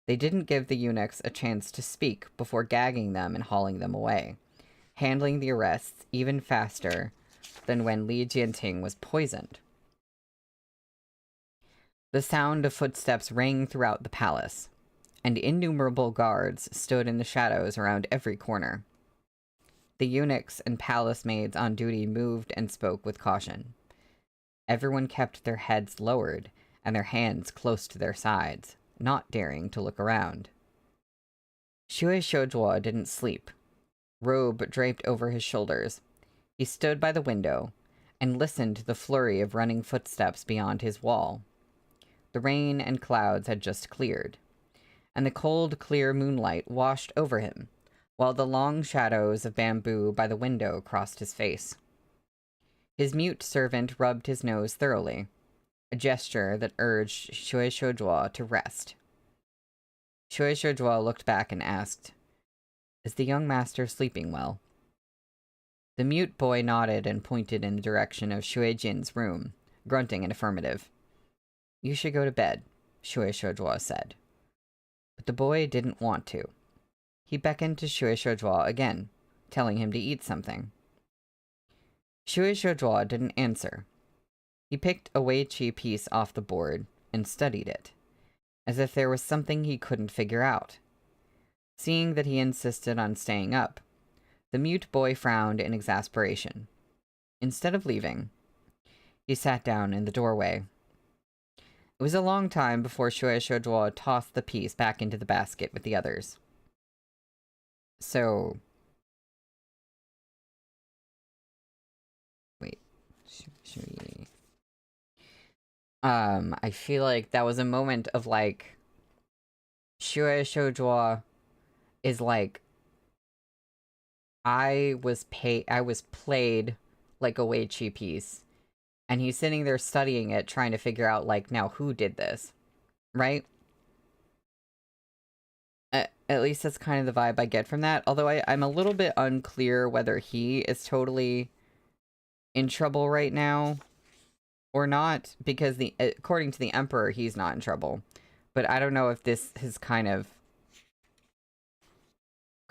they didn't give the eunuchs a chance to speak before gagging them and hauling them away, handling the arrests even faster than when Li Jianting was poisoned. The sound of footsteps rang throughout the palace, and innumerable guards stood in the shadows around every corner. The eunuchs and palace maids on duty moved and spoke with caution. Everyone kept their heads lowered and their hands close to their sides, not daring to look around. Xue Shoujua didn't sleep. Robe draped over his shoulders, he stood by the window and listened to the flurry of running footsteps beyond his wall. The rain and clouds had just cleared, and the cold, clear moonlight washed over him, while the long shadows of bamboo by the window crossed his face. His mute servant rubbed his nose thoroughly, a gesture that urged Xue Shoujua to rest. Xue Shoujua looked back and asked, "Is the young master sleeping well?" The mute boy nodded and pointed in the direction of Xue Jin's room, grunting an affirmative. "You should go to bed," Xue Shoujua said. But the boy didn't want to. He beckoned to Xue Shoujua again, telling him to eat something. Xue Shoujua didn't answer. He picked a Wei Qi piece off the board and studied it, as if there was something he couldn't figure out. Seeing that he insisted on staying up, the mute boy frowned in exasperation. Instead of leaving, he sat down in the doorway. It was a long time before Xue Shoujua tossed the piece back into the basket with the others. So... Wait. I feel like that was a moment of, like... Xue Shoujua is like... I was played like a Wei Qi piece. And he's sitting there studying it, trying to figure out, like, now who did this? Right? At least that's kind of the vibe I get from that. Although I'm a little bit unclear whether he is totally in trouble right now or not. Because according to the Emperor, he's not in trouble. But I don't know if this has kind of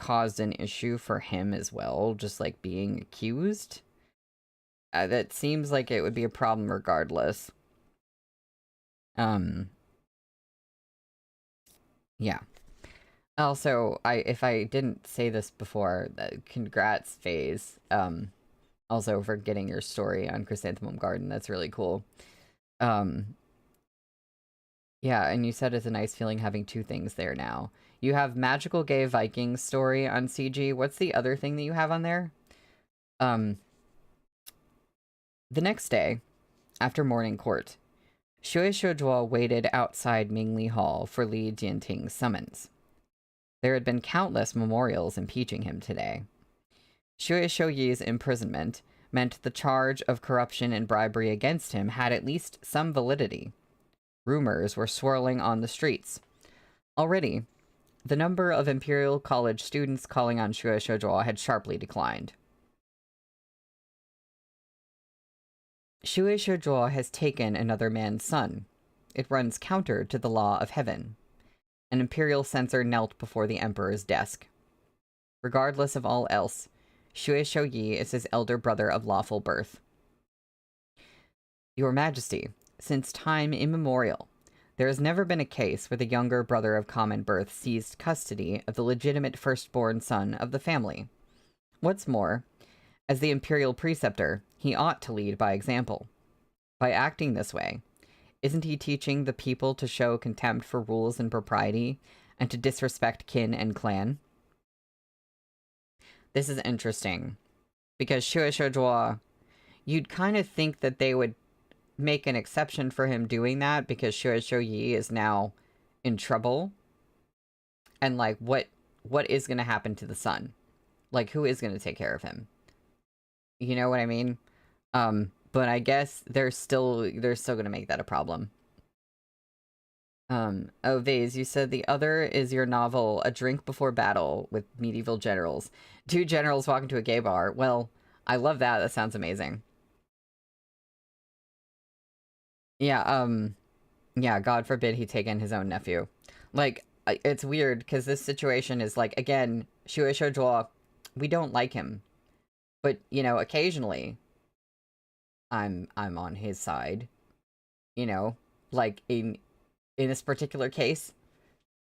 caused an issue for him as well, just like being accused. That seems like it would be a problem regardless. Yeah. Also, if I didn't say this before, congrats, Phase. Also for getting your story on Chrysanthemum Garden. That's really cool. Yeah, and you said it's a nice feeling having two things there now. You have Magical Gay Vikings story on CG. What's the other thing that you have on there? The next day, after morning court, Shui Shoujuo waited outside Mingli Hall for Li Jianting's summons. There had been countless memorials impeaching him today. Shui Shouyi's imprisonment meant the charge of corruption and bribery against him had at least some validity. Rumors were swirling on the streets. Already, the number of Imperial College students calling on Shui Shoujuo had sharply declined. Shui Shoujuo has taken another man's son. It runs counter to the law of heaven. An Imperial censor knelt before the Emperor's desk. Regardless of all else, Shui Shouyi is his elder brother of lawful birth. Your Majesty, since time immemorial, there has never been a case where the younger brother of common birth seized custody of the legitimate firstborn son of the family. What's more, as the Imperial preceptor, he ought to lead by example. By acting this way, isn't he teaching the people to show contempt for rules and propriety, and to disrespect kin and clan? This is interesting, because Shui Shoujuo, you'd kind of think that they would make an exception for him doing that, because Shui Shouyi is now in trouble. And, like, what is going to happen to the son? Like, who is going to take care of him? You know what I mean? But I guess they're still going to make that a problem. Oh, Vase, you said the other is your novel, A Drink Before Battle, with medieval generals. 2 generals walk into a gay bar. Well, I love that. That sounds amazing. Yeah, yeah, God forbid he take in his own nephew. Like, it's weird, because this situation is, like, again, Shui Shoujuo, we don't like him. But, you know, occasionally, I'm on his side. You know, like, in this particular case.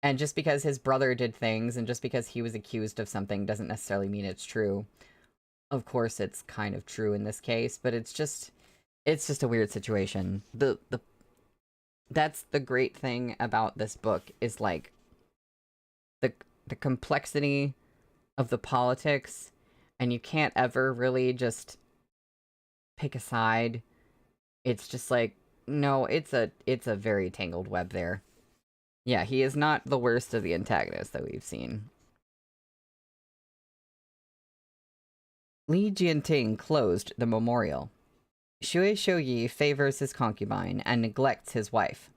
And just because his brother did things, and just because he was accused of something, doesn't necessarily mean it's true. Of course, it's kind of true in this case, but it's just a weird situation. That's the great thing about this book, is, like, the complexity of the politics, and you can't ever really just pick a side. It's just like, no, it's a very tangled web there. Yeah, he is not the worst of the antagonists that we've seen. Li Jianting closed the memorial. Shui Shouyi favors his concubine and neglects his wife.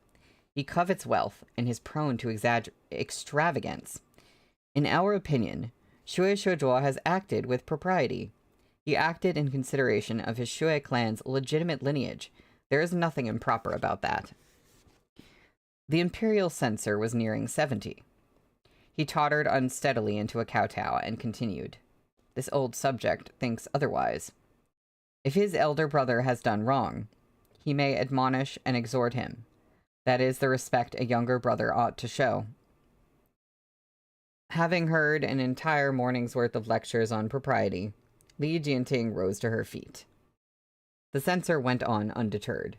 He covets wealth and is prone to extravagance. In our opinion, Shui Shoujuo has acted with propriety. He acted in consideration of his Shui clan's legitimate lineage. There is nothing improper about that. The Imperial censor was nearing 70. He tottered unsteadily into a kowtow and continued. This old subject thinks otherwise. If his elder brother has done wrong, he may admonish and exhort him. That is the respect a younger brother ought to show. Having heard an entire morning's worth of lectures on propriety, Li Jianting rose to her feet. The censor went on undeterred.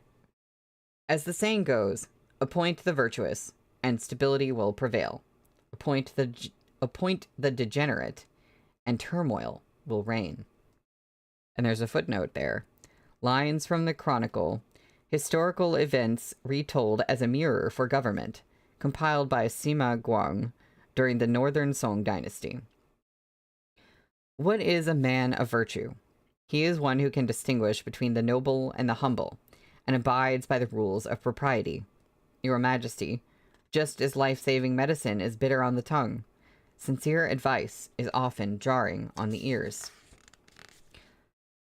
As the saying goes, appoint the virtuous, and stability will prevail. Appoint the degenerate, and turmoil will reign. And there's a footnote there. Lines from the Chronicle, historical events retold as a mirror for government, compiled by Sima Guang during the Northern Song dynasty. What is a man of virtue? He is one who can distinguish between the noble and the humble, and abides by the rules of propriety. Your Majesty, just as life-saving medicine is bitter on the tongue, sincere advice is often jarring on the ears.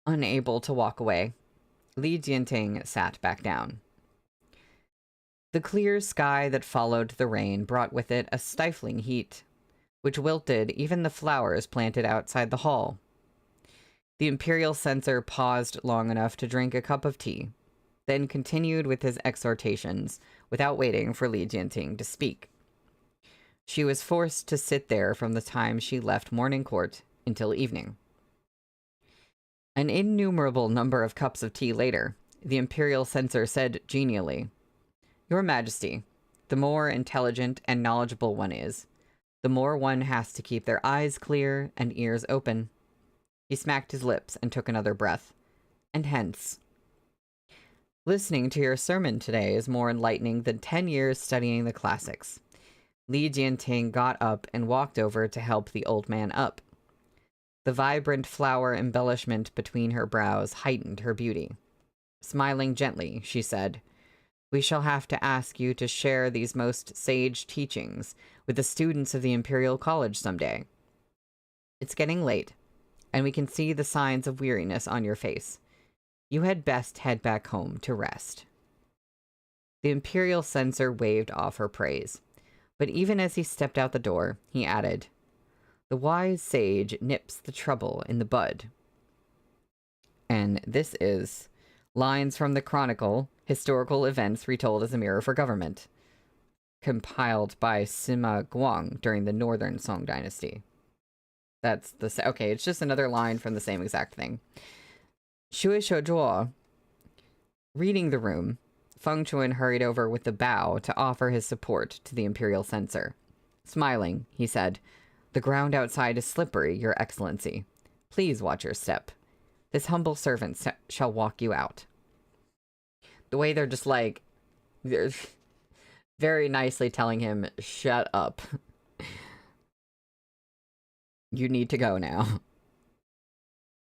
Unable to walk away, Li Jianting sat back down. The clear sky that followed the rain brought with it a stifling heat. which wilted even the flowers planted outside the hall. The imperial censor paused long enough to drink a cup of tea, then continued with his exhortations without waiting for Li Jianting to speak. She was forced to sit there from the time she left morning court until evening. An innumerable number of cups of tea later, the imperial censor said genially, "Your Majesty, the more intelligent and knowledgeable one is, the more one has to keep their eyes clear and ears open." He smacked his lips and took another breath. "And hence, listening to your sermon today is more enlightening than 10 years studying the classics." Li Jianting got up and walked over to help the old man up. The vibrant flower embellishment between her brows heightened her beauty. Smiling gently, she said, "We shall have to ask you to share these most sage teachings with the students of the Imperial College someday. It's getting late, and we can see the signs of weariness on your face. You had best head back home to rest." The imperial censor waved off her praise, but even as he stepped out the door, he added, "The wise sage nips the trouble in the bud." And this is lines from the Chronicle, Historical Events Retold as a Mirror for Government, compiled by Sima Guang during the Northern Song Dynasty. That's the... Okay, it's just another line from the same exact thing. Shui Shoujuo. Reading the room, Fengquan hurried over with a bow to offer his support to the imperial censor. Smiling, he said, "The ground outside is slippery, Your Excellency. Please watch your step. This humble servant shall walk you out." The way they're just like... They're very nicely telling him, "Shut up. You need to go now."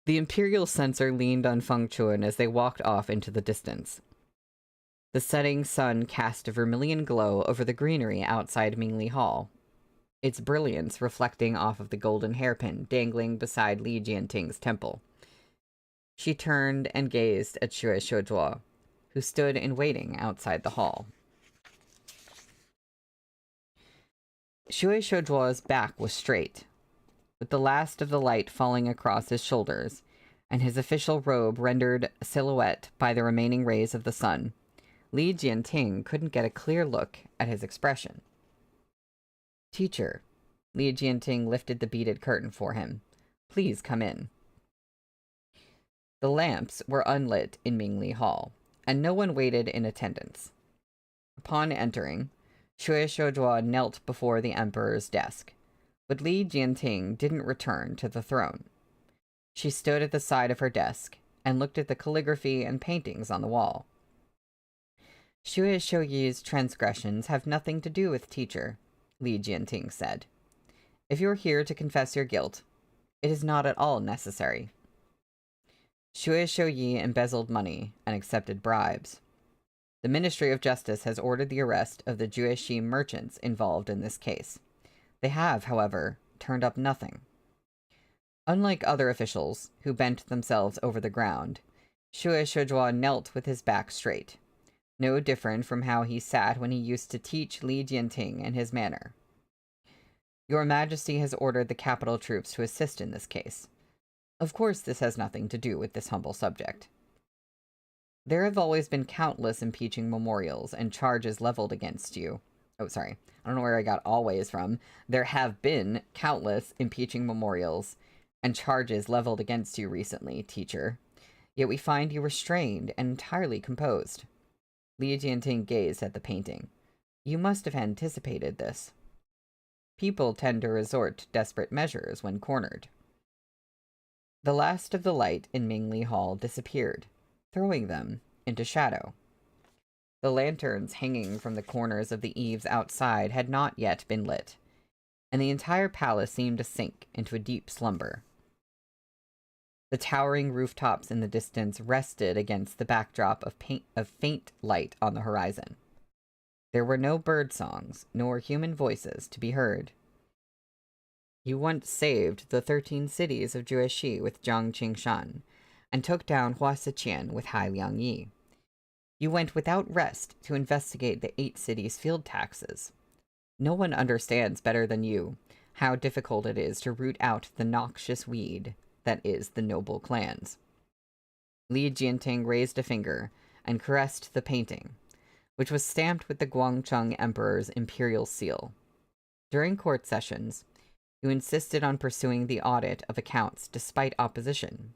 The imperial censor leaned on Fengquan as they walked off into the distance. The setting sun cast a vermilion glow over the greenery outside Mingli Hall, its brilliance reflecting off of the golden hairpin dangling beside Li Jianting's temple. She turned and gazed at Shui Shoujuo, who stood in waiting outside the hall. Shui Shoujuo's back was straight, with the last of the light falling across his shoulders, and his official robe rendered a silhouette by the remaining rays of the sun. Li Jianting couldn't get a clear look at his expression. "Teacher," Li Jianting lifted the beaded curtain for him. "Please come in." The lamps were unlit in Mingli Hall, and no one waited in attendance. Upon entering, Shui Shoujuo knelt before the emperor's desk, but Li Jianting didn't return to the throne. She stood at the side of her desk and looked at the calligraphy and paintings on the wall. "Shui Shouyi's transgressions have nothing to do with teacher," Li Jianting said. "If you're here to confess your guilt, it is not at all necessary." Shui Shouyi embezzled money and accepted bribes. The Ministry of Justice has ordered the arrest of the Jueshi merchants involved in this case. They have, however, turned up nothing. Unlike other officials who bent themselves over the ground, Shui Shoujuo knelt with his back straight, no different from how he sat when he used to teach Li Jianting and his manner. "Your Majesty has ordered the capital troops to assist in this case. Of course this has nothing to do with this humble subject. There have always been countless impeaching memorials and charges leveled against you." Oh, sorry. I don't know where I got always from. "There have been countless impeaching memorials and charges leveled against you recently, teacher. Yet we find you restrained and entirely composed." Li Jianting gazed at the painting. "You must have anticipated this. People tend to resort to desperate measures when cornered." The last of the light in Mingli Hall disappeared, throwing them into shadow. The lanterns hanging from the corners of the eaves outside had not yet been lit, and the entire palace seemed to sink into a deep slumber. The towering rooftops in the distance rested against the backdrop of faint light on the horizon. There were no bird songs, nor human voices to be heard. "You once saved the 13 cities of Jueshi with Jiang Qingshan, and took down Hua Siqian with Hai Liangyi. You went without rest to investigate the 8 cities' field taxes. No one understands better than you how difficult it is to root out the noxious weed that is the noble clans. Li Jianting raised a finger and caressed the painting, which was stamped with the Guangcheng Emperor's imperial seal. During court sessions, you insisted on pursuing the audit of accounts despite opposition,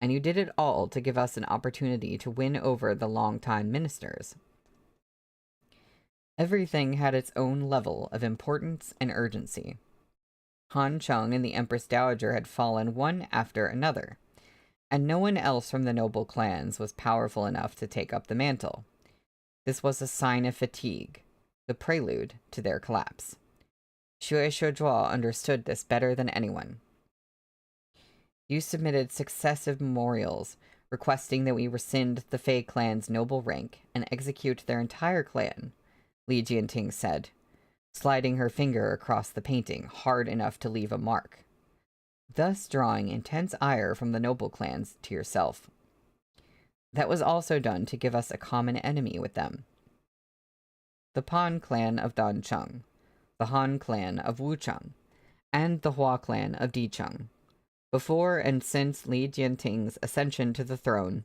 and you did it all to give us an opportunity to win over the longtime ministers. Everything had its own level of importance and urgency. Han Chung and the Empress Dowager had fallen one after another, and no one else from the noble clans was powerful enough to take up the mantle. This was a sign of fatigue, the prelude to their collapse. Xue Shozhuo understood this better than anyone. You submitted successive memorials requesting that we rescind the Fei clan's noble rank and execute their entire clan, Li Jianting said, sliding her finger across the painting hard enough to leave a mark, thus drawing intense ire from the noble clans to yourself. That was also done to give us a common enemy with them. The Pan clan of Dancheng, the Han clan of Wucheng, and the Hua clan of Dicheng. Before and since Li Jianting's ascension to the throne,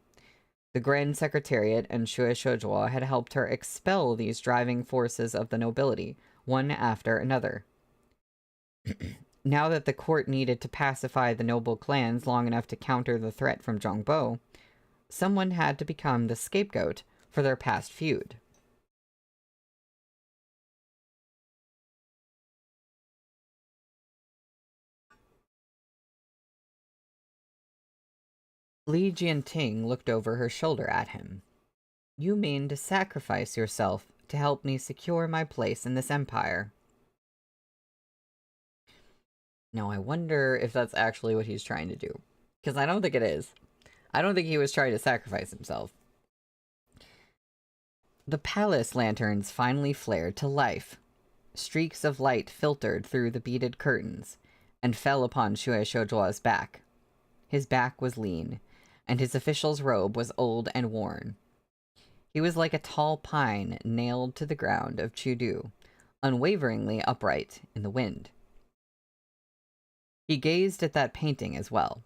the Grand Secretariat and Xue Shozhuo had helped her expel these driving forces of the nobility, one after another. Now that the court needed to pacify the noble clans long enough to counter the threat from Zhongbo, someone had to become the scapegoat for their past feud. Li Jianting looked over her shoulder at him. You mean to sacrifice yourself to help me secure my place in this empire? Now, I wonder if that's actually what he's trying to do. Because I don't think it is. I don't think he was trying to sacrifice himself. The palace lanterns finally flared to life. Streaks of light filtered through the beaded curtains and fell upon Xue Shozhuo's back. His back was lean, and his official's robe was old and worn. He was like a tall pine nailed to the ground of Chudu, unwaveringly upright in the wind. He gazed at that painting as well.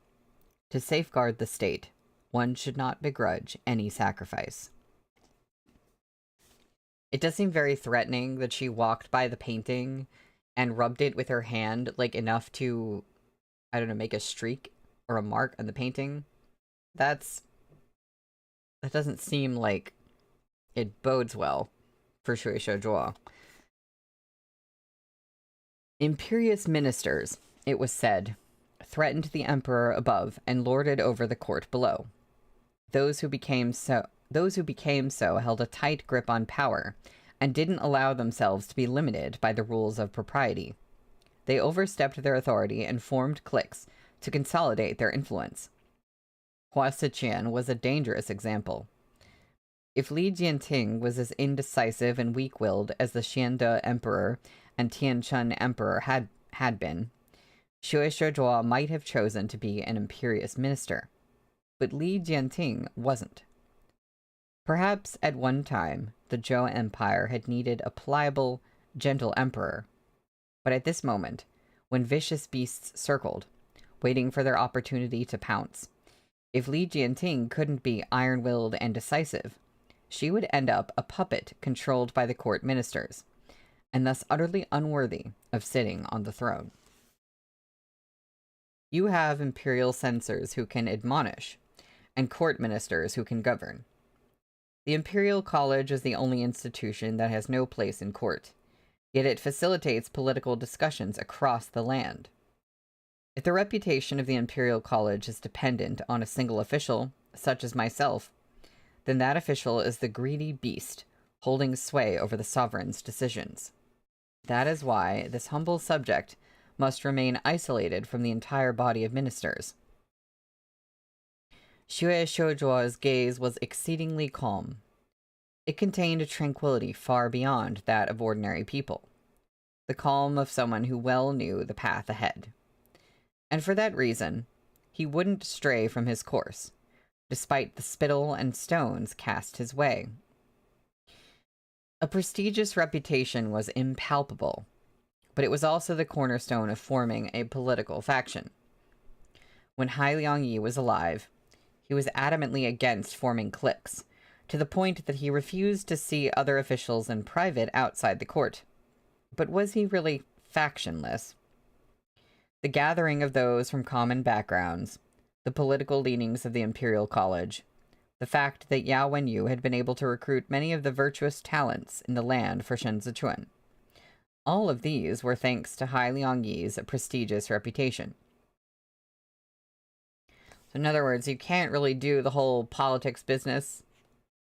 To safeguard the state, one should not begrudge any sacrifice. It does seem very threatening that she walked by the painting and rubbed it with her hand, like enough to, I don't know, make a streak or a mark on the painting. That doesn't seem like it bodes well for Xue Shozhuo. Imperious ministers, it was said, threatened the emperor above and lorded over the court below. Those who became so held a tight grip on power and didn't allow themselves to be limited by the rules of propriety. They overstepped their authority and formed cliques to consolidate their influence. Hua Siqian was a dangerous example. If Li Jianting was as indecisive and weak-willed as the Xiande Emperor and Tianchun Emperor had been, Xue Shozhuo might have chosen to be an imperious minister. But Li Jianting wasn't. Perhaps at one time, the Zhou Empire had needed a pliable, gentle emperor. But at this moment, when vicious beasts circled, waiting for their opportunity to pounce, if Li Jianting couldn't be iron-willed and decisive, she would end up a puppet controlled by the court ministers, and thus utterly unworthy of sitting on the throne. You have imperial censors who can admonish, and court ministers who can govern. The Imperial College is the only institution that has no place in court, yet it facilitates political discussions across the land. If the reputation of the Imperial College is dependent on a single official, such as myself, then that official is the greedy beast holding sway over the sovereign's decisions. That is why this humble subject must remain isolated from the entire body of ministers. Xue Shozhuo's gaze was exceedingly calm. It contained a tranquility far beyond that of ordinary people, the calm of someone who well knew the path ahead. And for that reason, he wouldn't stray from his course, despite the spittle and stones cast his way. A prestigious reputation was impalpable, but it was also the cornerstone of forming a political faction. When Hai Liang Yi was alive, he was adamantly against forming cliques, to the point that he refused to see other officials in private outside the court. But was he really factionless? The gathering of those from common backgrounds, the political leanings of the Imperial College, the fact that Yao Wenyu had been able to recruit many of the virtuous talents in the land for Shen Zichuan. All of these were thanks to Hai Liang Yi's prestigious reputation. So in other words, you can't really do the whole politics business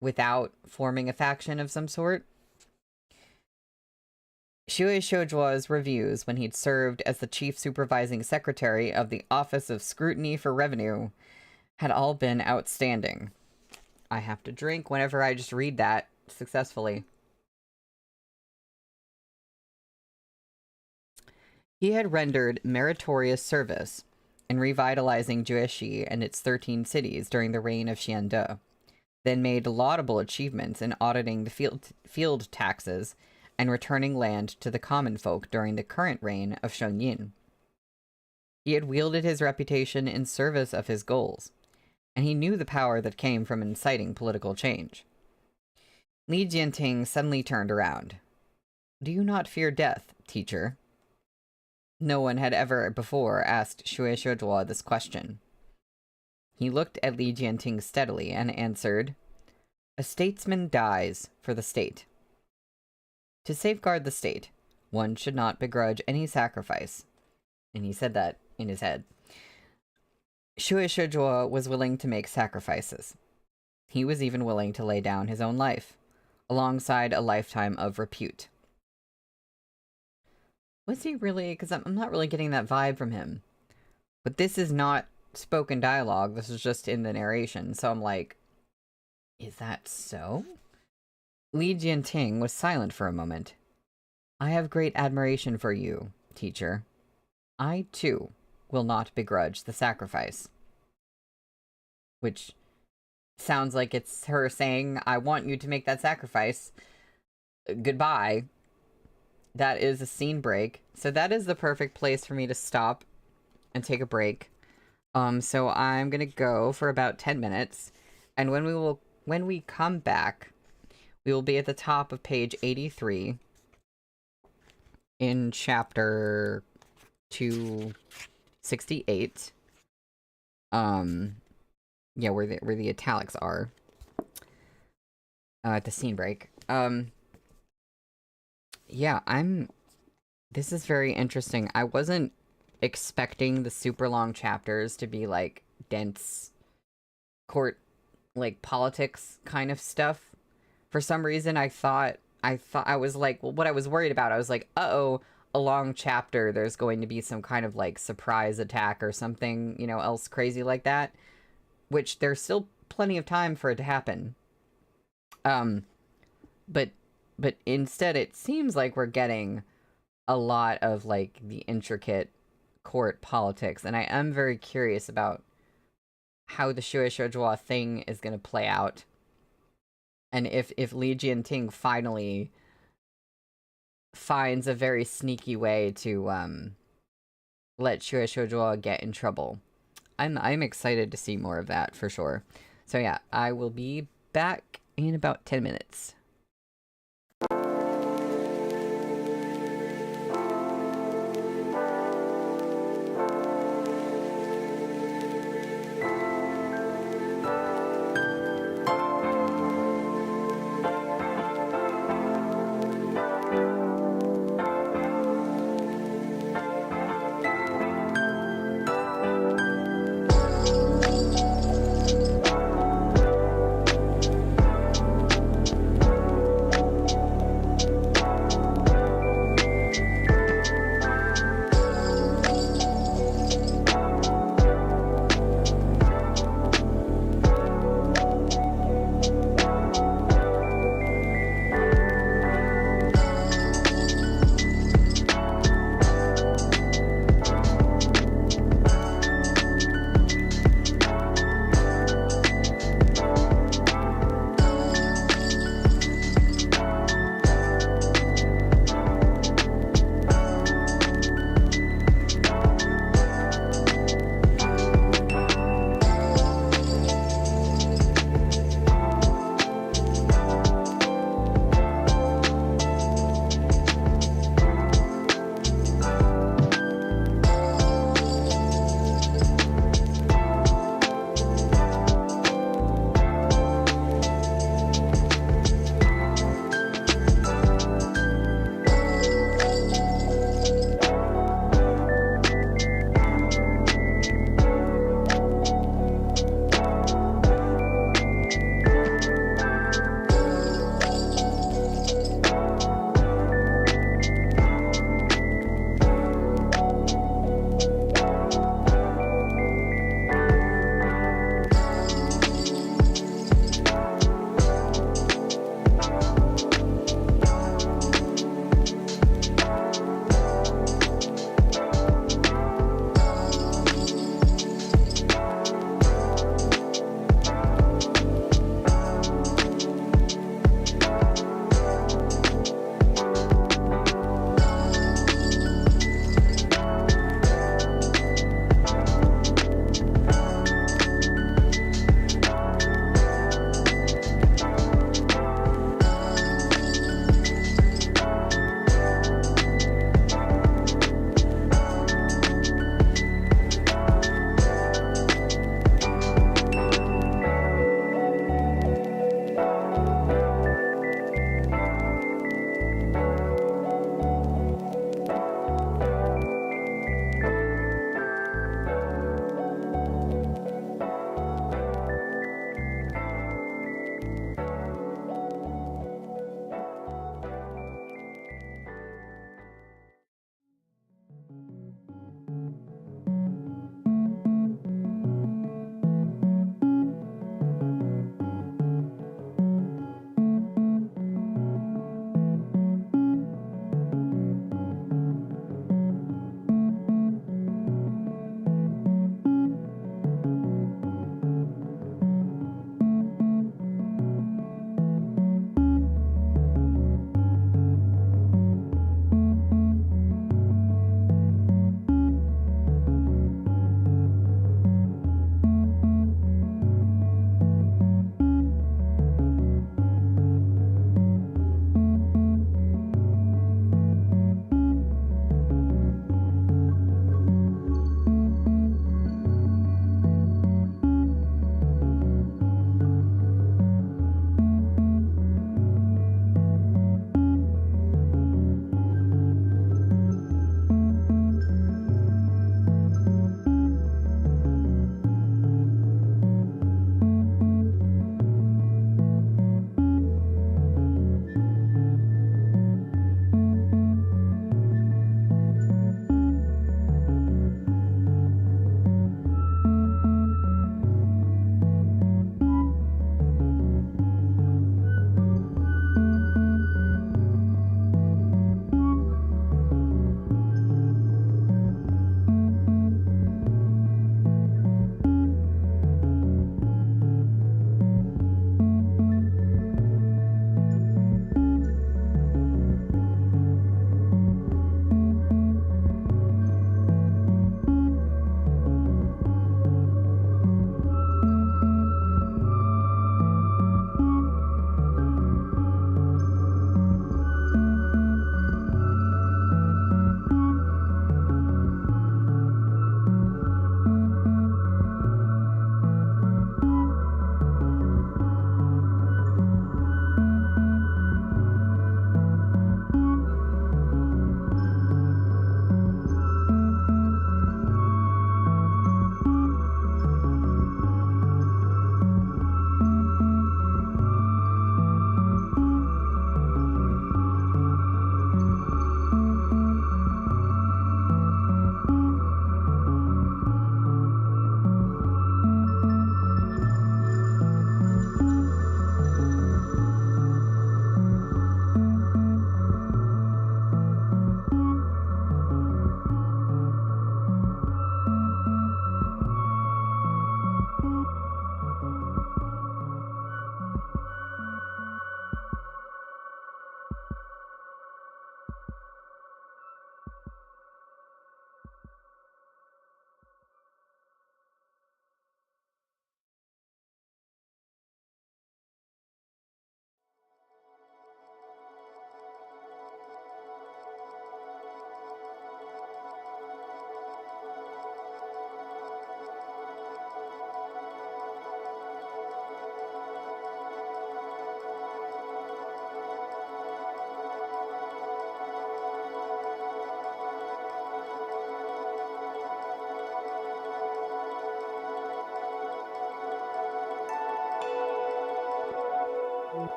without forming a faction of some sort. Xue Shoujuo's reviews when he'd served as the chief supervising secretary of the Office of Scrutiny for Revenue had all been outstanding. I have to drink whenever I just read that successfully. He had rendered meritorious service in revitalizing Jueshi and its 13 cities during the reign of Xiande, then made laudable achievements in auditing the field taxes and returning land to the common folk during the current reign of Sheng Yin. He had wielded his reputation in service of his goals, and he knew the power that came from inciting political change. Li Jianting suddenly turned around. "Do you not fear death, teacher?" No one had ever before asked Xue Shoujuo this question. He looked at Li Jianting steadily and answered, "A statesman dies for the state. To safeguard the state, one should not begrudge any sacrifice." And he said that in his head. Xue Shoujuo was willing to make sacrifices. He was even willing to lay down his own life, alongside a lifetime of repute. Was he really? Because I'm not really getting that vibe from him. But this is not spoken dialogue. This is just in the narration. So I'm like, is that so? Li Jianting was silent for a moment. "I have great admiration for you, teacher. I, too, will not begrudge the sacrifice." Which sounds like it's her saying, "I want you to make that sacrifice. Goodbye." That is a scene break. So that is the perfect place for me to stop and take a break. So I'm gonna go for about 10 minutes. And when we come back, we will be at the top of page 83 in chapter 268. Yeah, where the italics are. At the scene break. Yeah, this is very interesting. I wasn't expecting the super long chapters to be like dense court, like politics kind of stuff. For some reason, I was like, well, what I was worried about, I was like, uh-oh, a long chapter, there's going to be some kind of like surprise attack or something, you know, else crazy like that, which there's still plenty of time for it to happen. But instead it seems like we're getting a lot of like the intricate court politics, and I am very curious about how the Xue Shoujuo thing is going to play out. And if Li Jianting finally finds a very sneaky way to let Xue Shoujuo get in trouble. I'm excited to see more of that for sure. So yeah, I will be back in about 10 minutes.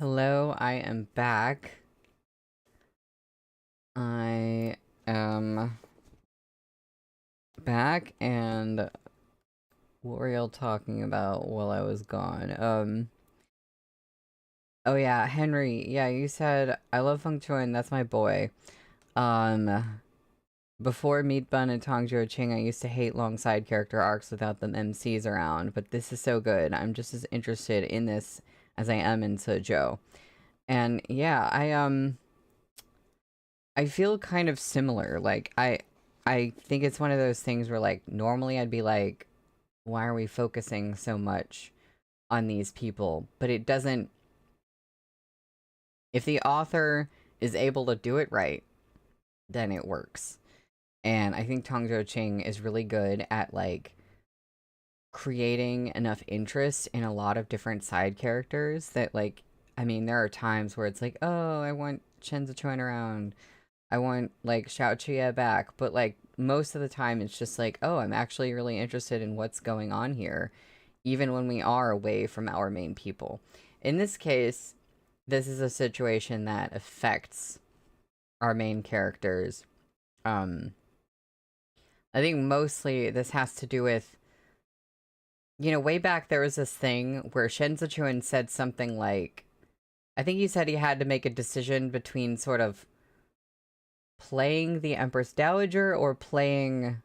Hello, I am back. I am back, and what were y'all talking about while I was gone? Oh yeah, Henry, yeah, you said, I love Fengquan, that's my boy. Before Meat Bun and Tong Ching, I used to hate long side character arcs without the MCs around, but this is so good. I'm just as interested in this as I am in Joe. And yeah, I feel kind of similar. Like I think it's one of those things where like normally I'd be like, why are we focusing so much on these people? But it doesn't, if the author is able to do it right, then it works. And I think Tong Ching is really good at like creating enough interest in a lot of different side characters that like, I mean, there are times where it's like, oh, I want Chen Zichuan around. I want like Xiao Chia back, but like most of the time it's just like, oh, I'm actually really interested in what's going on here, even when we are away from our main people. In this case, this is a situation that affects our main characters. I think mostly this has to do with, you know, way back there was this thing where Shen Zichuan said something like, I think he said he had to make a decision between sort of playing the Empress Dowager or playing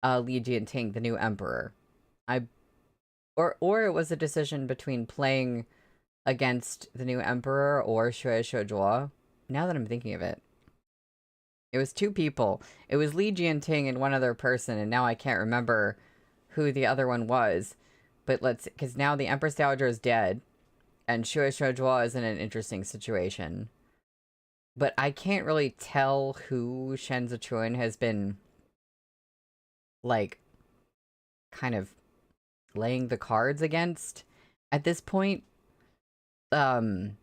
Li Jianting, the new emperor. I or it was a decision between playing against the new emperor or Shui Shoujuo. Now that I'm thinking of it. It was two people. It was Li Jianting and one other person, and now I can't remember who the other one was. But because now the Empress Dowager is dead, and Shui Shoujuo is in an interesting situation. But I can't really tell who Shen Zichuan has been, like, kind of laying the cards against at this point. Maybe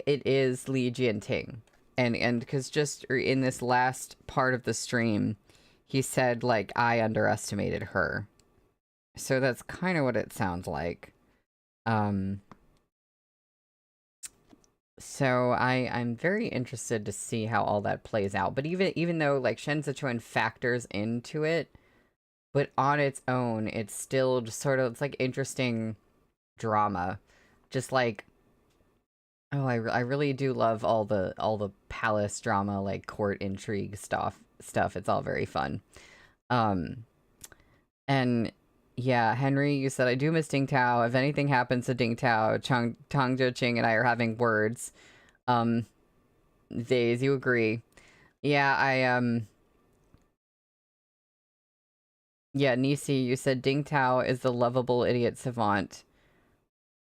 it is Li Jianting. And because just in this last part of the stream, he said, like, I underestimated her. So that's kind of what it sounds like. So I'm very interested to see how all that plays out. But even though, like, Shen Zichuan factors into it, but on its own, it's still just sort of, it's like interesting drama. Just like, oh, I really do love all the palace drama, like court intrigue stuff. It's all very fun. And yeah, Henry, you said I do miss Ding Tao. If anything happens to Ding Tao, Tang Zheching and I are having words. Days, you agree? Yeah, yeah, Nisi, you said Ding Tao is the lovable idiot savant.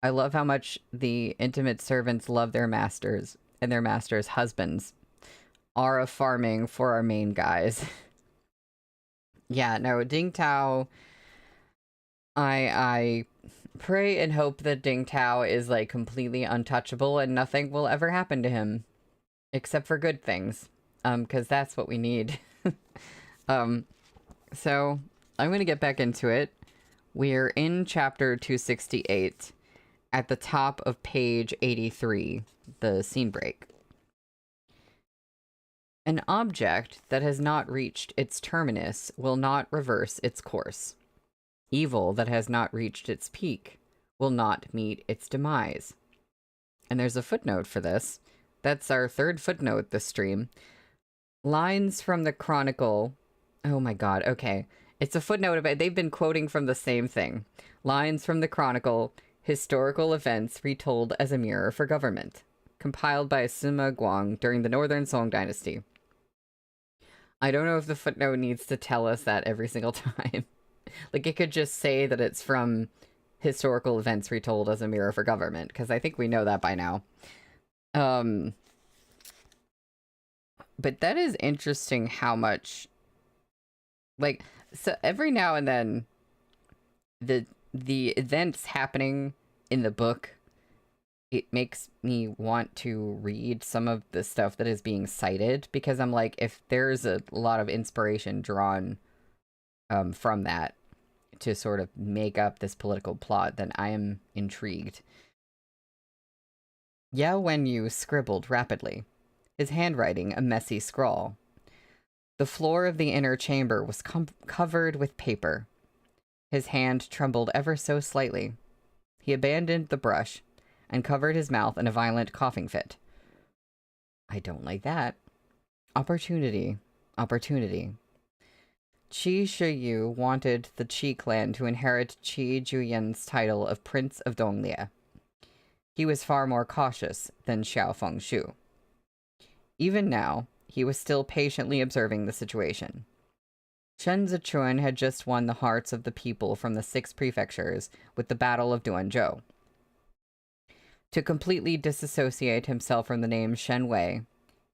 I love how much the intimate servants love their masters, and their masters' husbands are a farming for our main guys. Yeah, no, Ding Tao, I pray and hope that Ding Tao is, like, completely untouchable and nothing will ever happen to him. Except for good things. Because that's what we need. So, I'm gonna get back into it. We're in chapter 268. At the top of page 83, the scene break. An object that has not reached its terminus will not reverse its course. Evil that has not reached its peak will not meet its demise. And there's a footnote for this. That's our third footnote this stream. Lines from the Chronicle. Oh my god, okay. It's a footnote about, they've been quoting from the same thing. Lines from the Chronicle. Historical events retold as a mirror for government. Compiled by Sima Guang during the Northern Song Dynasty. I don't know if the footnote needs to tell us that every single time. Like, it could just say that it's from historical events retold as a mirror for government, because I think we know that by now. But that is interesting how much... Like, so every now and then, the events happening in the book, it makes me want to read some of the stuff that is being cited, because I'm like, if there's a lot of inspiration drawn from that to sort of make up this political plot, then I am intrigued. Yao Wenyu scribbled rapidly, his handwriting a messy scrawl. The floor of the inner chamber was covered with paper. His hand trembled ever so slightly. He abandoned the brush and covered his mouth in a violent coughing fit. I don't like that. Opportunity. Opportunity. Qi Shiyu wanted the Qi clan to inherit Qi Juyan's title of Prince of Donglie. He was far more cautious than Xiao Fengshu. Even now, he was still patiently observing the situation. Shen Zichuan had just won the hearts of the people from the 6 prefectures with the Battle of Duanzhou. To completely disassociate himself from the name Shen Wei,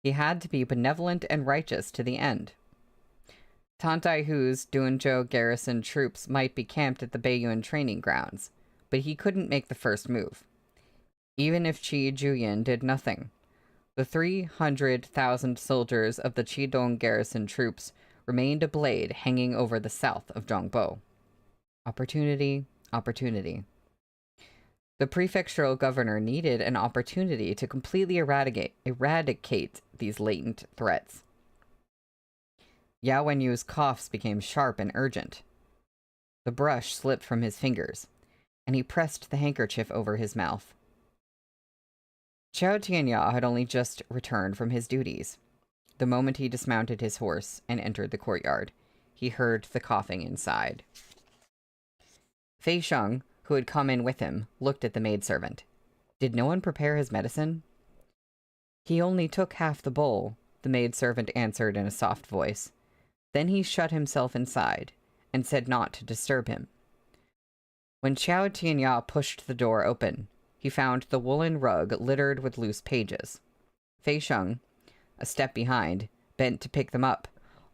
he had to be benevolent and righteous to the end. Tantai Hu's Duanzhou garrison troops might be camped at the Beiyuan training grounds, but he couldn't make the first move. Even if Qi Juyan did nothing, the 300,000 soldiers of the Qidong garrison troops remained a blade hanging over the south of Zhongbo. Opportunity, opportunity. The prefectural governor needed an opportunity to completely eradicate these latent threats. Yao Wenyu's coughs became sharp and urgent. The brush slipped from his fingers, and he pressed the handkerchief over his mouth. Qiao Tianya had only just returned from his duties. The moment he dismounted his horse and entered the courtyard, he heard the coughing inside. Fei Sheng, who had come in with him, looked at the maidservant. Did no one prepare his medicine? He only took half the bowl, the maidservant answered in a soft voice. Then he shut himself inside, and said not to disturb him. When Qiao Tianya pushed the door open, he found the woolen rug littered with loose pages. Fei Sheng, a step behind, bent to pick them up,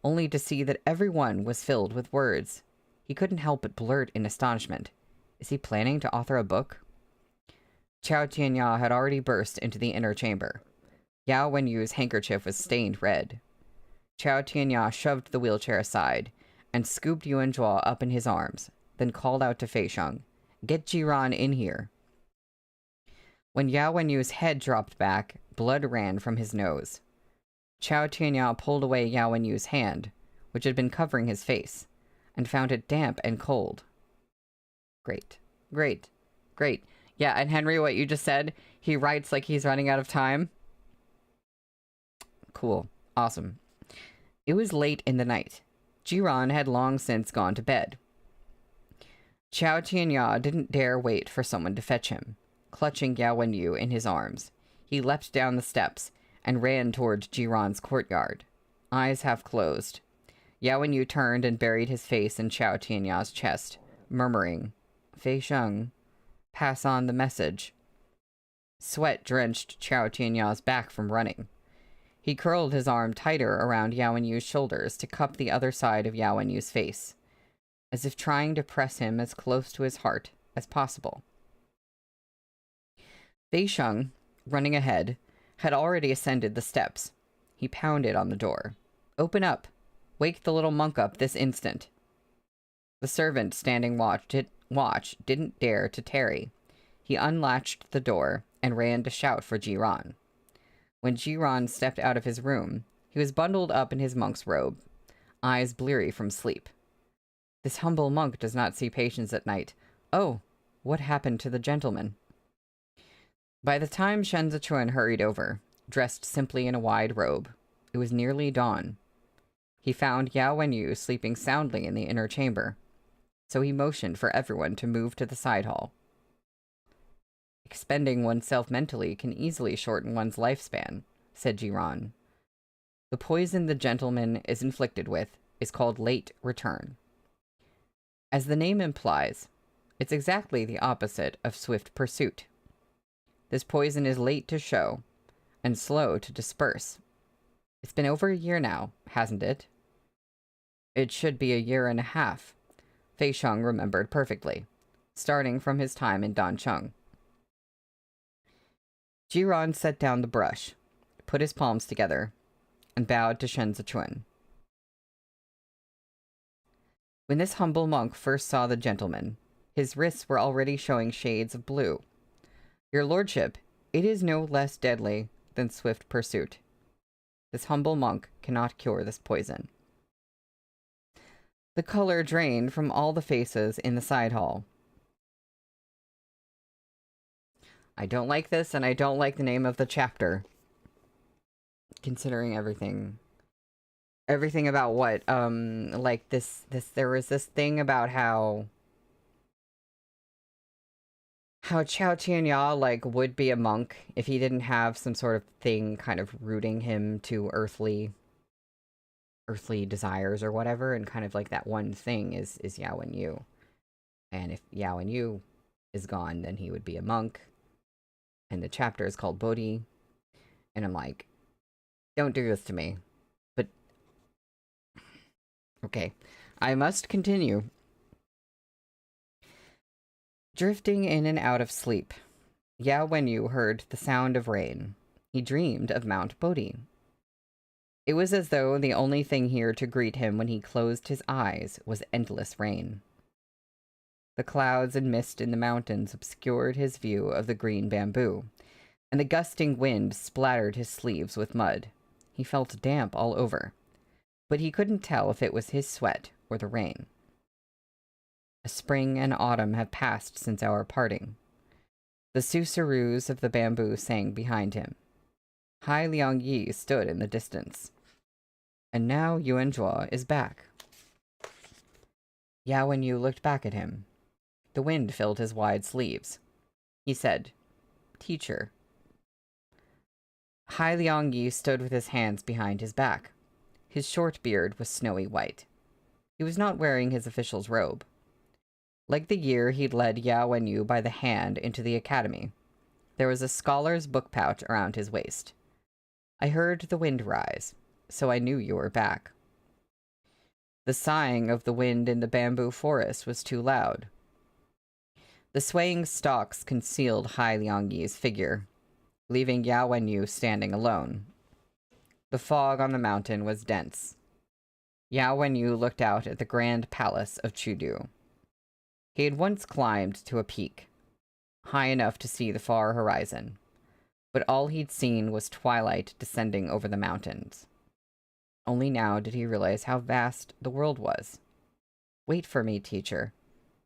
only to see that every one was filled with words. He couldn't help but blurt in astonishment. Is he planning to author a book? Qiao Tianya had already burst into the inner chamber. Yao Wenyu's handkerchief was stained red. Qiao Tianya shoved the wheelchair aside and scooped Yuan Zhuo up in his arms, then called out to Fei Sheng, "Get Jiran in here." When Yao Wenyu's head dropped back, blood ran from his nose. Qiao Tianya pulled away Yao Wenyu's hand, which had been covering his face, and found it damp and cold. Great. Great. Great. Yeah, and Henry, what you just said, he writes like he's running out of time. Cool. Awesome. It was late in the night. Jiran had long since gone to bed. Qiao Tianya didn't dare wait for someone to fetch him. Clutching Yao Wenyu in his arms, he leapt down the steps and ran toward Jiran's courtyard, eyes half closed. Yao Wenyu turned and buried his face in Qiao Tianya's chest, murmuring, "Fei Sheng, pass on the message." Sweat drenched Qiao Tianya's back from running. He curled his arm tighter around Yao Wenyu's shoulders to cup the other side of Yao Wenyu's face, as if trying to press him as close to his heart as possible. Fei Sheng, running ahead, had already ascended the steps. He pounded on the door. "Open up! Wake the little monk up this instant!" The servant standing watch didn't dare to tarry. He unlatched the door and ran to shout for Jiran. When Jiran stepped out of his room, he was bundled up in his monk's robe, eyes bleary from sleep. This humble monk does not see patients at night. Oh, what happened to the gentleman? By the time Shen Zichuan hurried over, dressed simply in a wide robe, it was nearly dawn. He found Yao Wenyu sleeping soundly in the inner chamber, so he motioned for everyone to move to the side hall. "Expending oneself mentally can easily shorten one's lifespan," said Jiran. "The poison the gentleman is inflicted with is called late return. As the name implies, it's exactly the opposite of swift pursuit. This poison is late to show and slow to disperse. It's been over a year now, hasn't it?" It should be a year and a half, Fei Sheng remembered perfectly, starting from his time in Dancheng. Jiran set down the brush, put his palms together, and bowed to Shen Zichuan. When this humble monk first saw the gentleman, his wrists were already showing shades of blue. "Your lordship, it is no less deadly than swift pursuit. This humble monk cannot cure this poison." The color drained from all the faces in the side hall. I don't like this, and I don't like the name of the chapter. Considering everything about what, like there was this thing about how Qiao Tianya, like, would be a monk if he didn't have some sort of thing kind of rooting him to earthly desires or whatever, and kind of like that one thing is Yao Wenyu. And if Yao Wenyu is gone, then he would be a monk. And the chapter is called Bodhi. And I'm like, don't do this to me. But, okay. I must continue. Drifting in and out of sleep, Yao Wenyu heard the sound of rain. He dreamed of Mount Bodhi. It was as though the only thing here to greet him when he closed his eyes was endless rain. The clouds and mist in the mountains obscured his view of the green bamboo, and the gusting wind splattered his sleeves with mud. He felt damp all over, but he couldn't tell if it was his sweat or the rain. A spring and autumn have passed since our parting. The susurus of the bamboo sang behind him. Hai Liang Yi stood in the distance. And now Yuan Zhuo is back. Yao Wenyu looked back at him. The wind filled his wide sleeves. He said, "Teacher." Hai Liang Yi stood with his hands behind his back. His short beard was snowy white. He was not wearing his official's robe. Like the year he'd led Yao Wenyu by the hand into the academy, there was a scholar's book pouch around his waist. I heard the wind rise, so I knew you were back. The sighing of the wind in the bamboo forest was too loud. The swaying stalks concealed Hai Liangyi's figure, leaving Yao Wenyu standing alone. The fog on the mountain was dense. Yao Wenyu looked out at the grand palace of Chudu. He had once climbed to a peak, high enough to see the far horizon, but all he'd seen was twilight descending over the mountains. Only now did he realize how vast the world was. "Wait for me, teacher,"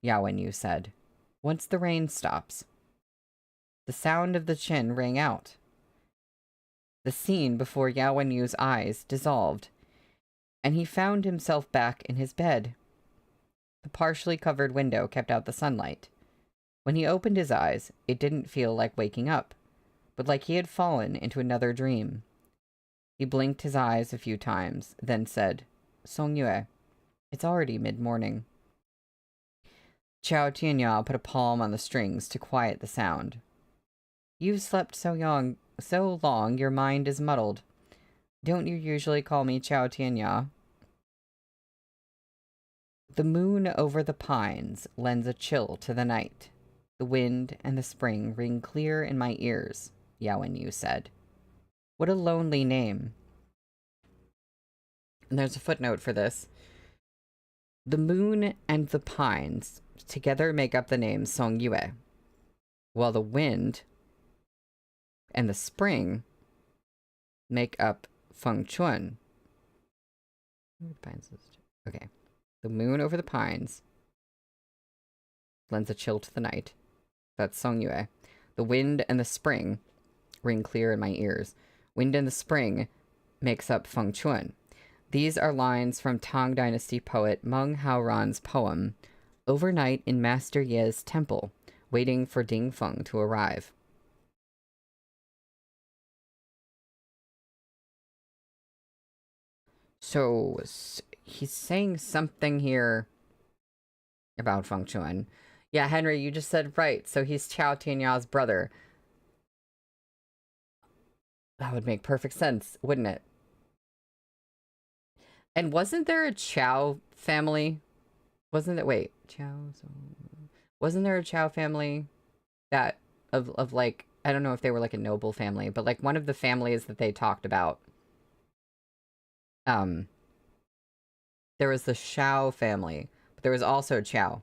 Yao Wenyu said, "once the rain stops." The sound of the qin rang out. The scene before Yao Wenyu's eyes dissolved, and he found himself back in his bed. The partially covered window kept out the sunlight. When he opened his eyes, it didn't feel like waking up, but like he had fallen into another dream. He blinked his eyes a few times, then said, "Song Yue, it's already mid-morning." Qiao Tianya put a palm on the strings to quiet the sound. "You've slept so long your mind is muddled. Don't you usually call me Qiao Tianya?" The moon over the pines lends a chill to the night. The wind and the spring ring clear in my ears, Yao Wenyu said. What a lonely name. And there's a footnote for this. The moon and the pines together make up the name Song Yue, while the wind and the spring make up Fengquan. Okay. The moon over the pines lends a chill to the night. That's Song Yue. The wind and the spring ring clear in my ears. Wind and the spring makes up Fengquan. These are lines from Tang Dynasty poet Meng Haoran's poem, Overnight in Master Ye's Temple, Waiting for Ding Feng to Arrive. So, he's saying something here about Fengquan. Yeah, Henry, you just said right. So he's Qiao Tianya's brother. That would make perfect sense, wouldn't it? And wasn't there a Qiao family? Wasn't it? Wait, Qiao. Wasn't there a Qiao family that of like, I don't know if they were like a noble family, but like one of the families that they talked about. There was the Shao family, but there was also Qiao.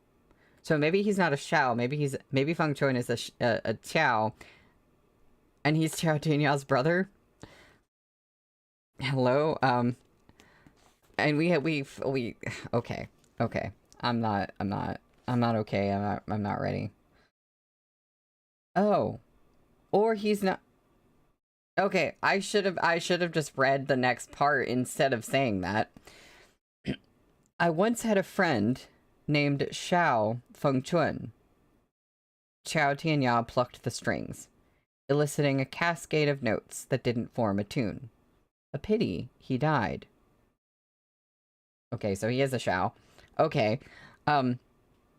So maybe he's not a Shao. Maybe Fengquan is a Qiao, and he's Qiao Tianya's brother. Hello. And we okay. I'm not okay. I'm not ready. Oh, or he's not. Okay, I should have just read the next part instead of saying that. I once had a friend named Shao Fengquan. Qiao Tianya plucked the strings, eliciting a cascade of notes that didn't form a tune. A pity he died. Okay, so he is a Shao. Okay. Yao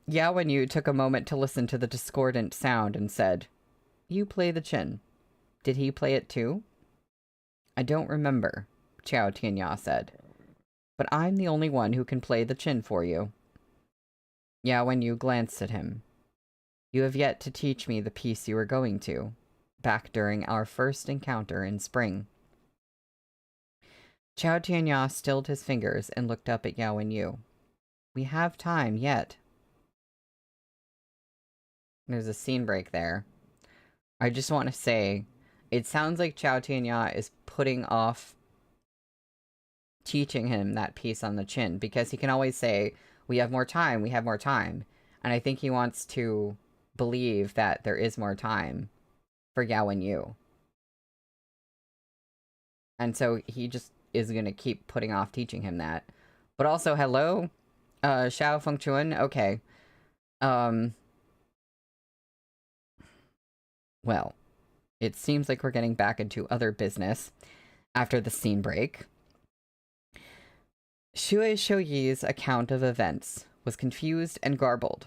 Wenyu took a moment to listen to the discordant sound and said, "You play the qin. Did he play it too?" "I don't remember," Qiao Tianya said. "But I'm the only one who can play the qin for you." Yao Wenyu glanced at him. "You have yet to teach me the piece you were going to, back during our first encounter in spring." Qiao Tianya stilled his fingers and looked up at Yao Wenyu. "We have time yet." There's a scene break there. I just want to say, it sounds like Qiao Tianya is putting off teaching him that piece on the qin, because he can always say, we have more time. And I think he wants to believe that there is more time for Yao and Yu. And so he just is going to keep putting off teaching him that. But also, hello? Xiao Fengquan? Okay. Well, it seems like we're getting back into other business after the scene break. Xue Shouyi's account of events was confused and garbled.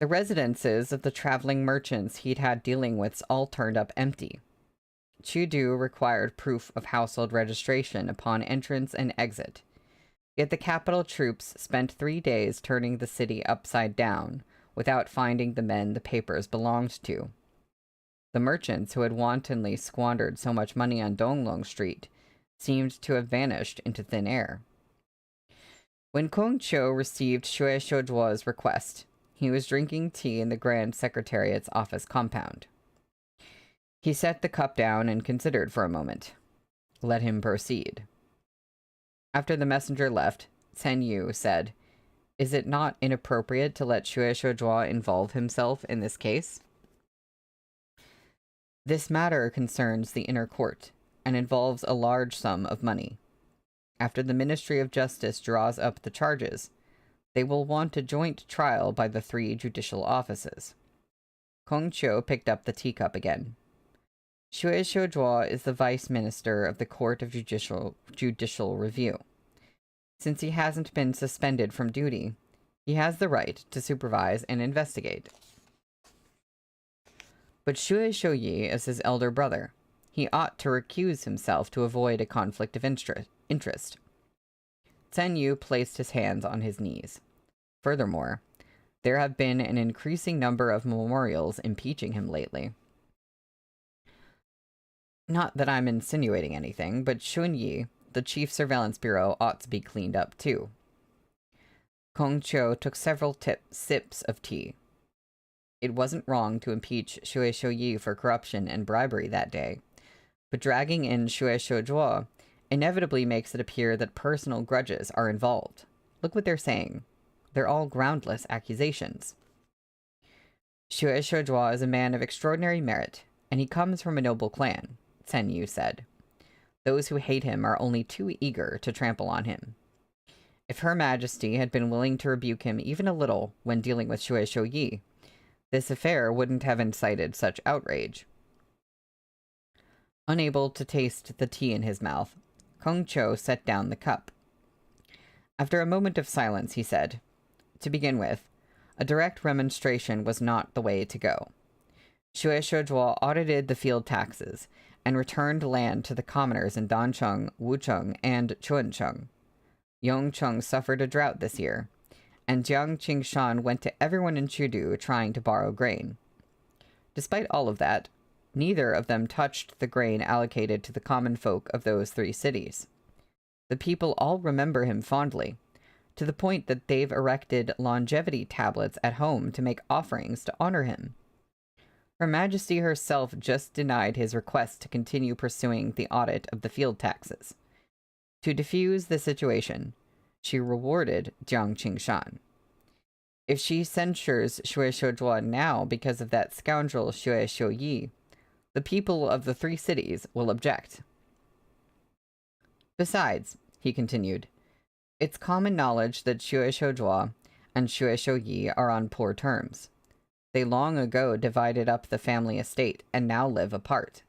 The residences of the traveling merchants he'd had dealing with all turned up empty. Chudu required proof of household registration upon entrance and exit. Yet the capital troops spent 3 days turning the city upside down without finding the men the papers belonged to. The merchants who had wantonly squandered so much money on Donglong Street seemed to have vanished into thin air. When Kong Qiao received Xue Shoujuo's request, he was drinking tea in the Grand Secretariat's office compound. He set the cup down and considered for a moment. Let him proceed. After the messenger left, Chen Yu said, "Is it not inappropriate to let Xue Shoujuo involve himself in this case? This matter concerns the inner court and involves a large sum of money. After the Ministry of Justice draws up the charges, they will want a joint trial by the 3 judicial offices." Kong Qiao picked up the teacup again. Xue Shoujuo is the vice minister of the Court of Judicial Review. Since he hasn't been suspended from duty, he has the right to supervise and investigate. But Xue Shouyi is his elder brother. He ought to recuse himself to avoid a conflict of interest. Chen Yu placed his hands on his knees. Furthermore, there have been an increasing number of memorials impeaching him lately. Not that I'm insinuating anything, but Xunyi, the Chief Surveillance Bureau, ought to be cleaned up too. Kong Qiao took several sips of tea. It wasn't wrong to impeach Xue Shouyi for corruption and bribery that day, but dragging in Xue Shoujuo inevitably makes it appear that personal grudges are involved. Look what they're saying. They're all groundless accusations. Xue Shoujuo is a man of extraordinary merit, and he comes from a noble clan, Chen Yu said. Those who hate him are only too eager to trample on him. If Her Majesty had been willing to rebuke him even a little when dealing with Xue Shouyi, this affair wouldn't have incited such outrage. Unable to taste the tea in his mouth, Kong Qiao set down the cup. After a moment of silence, he said, "To begin with, a direct remonstration was not the way to go. Xue Shoujuo audited the field taxes and returned land to the commoners in Dancheng, Wucheng, and Chuncheng. Yongcheng suffered a drought this year, and Jiang Qingshan went to everyone in Chudu trying to borrow grain. Despite all of that, neither of them touched the grain allocated to the common folk of those 3 cities. The people all remember him fondly, to the point that they've erected longevity tablets at home to make offerings to honor him. Her Majesty herself just denied his request to continue pursuing the audit of the field taxes. To defuse the situation, she rewarded Jiang Qingshan. If she censures Xue Shoujuo now because of that scoundrel Xue Shouyi, the people of the 3 cities will object. Besides, he continued, it's common knowledge that Xue Shoujuo and Xue Shouyi are on poor terms. They long ago divided up the family estate and now live apart.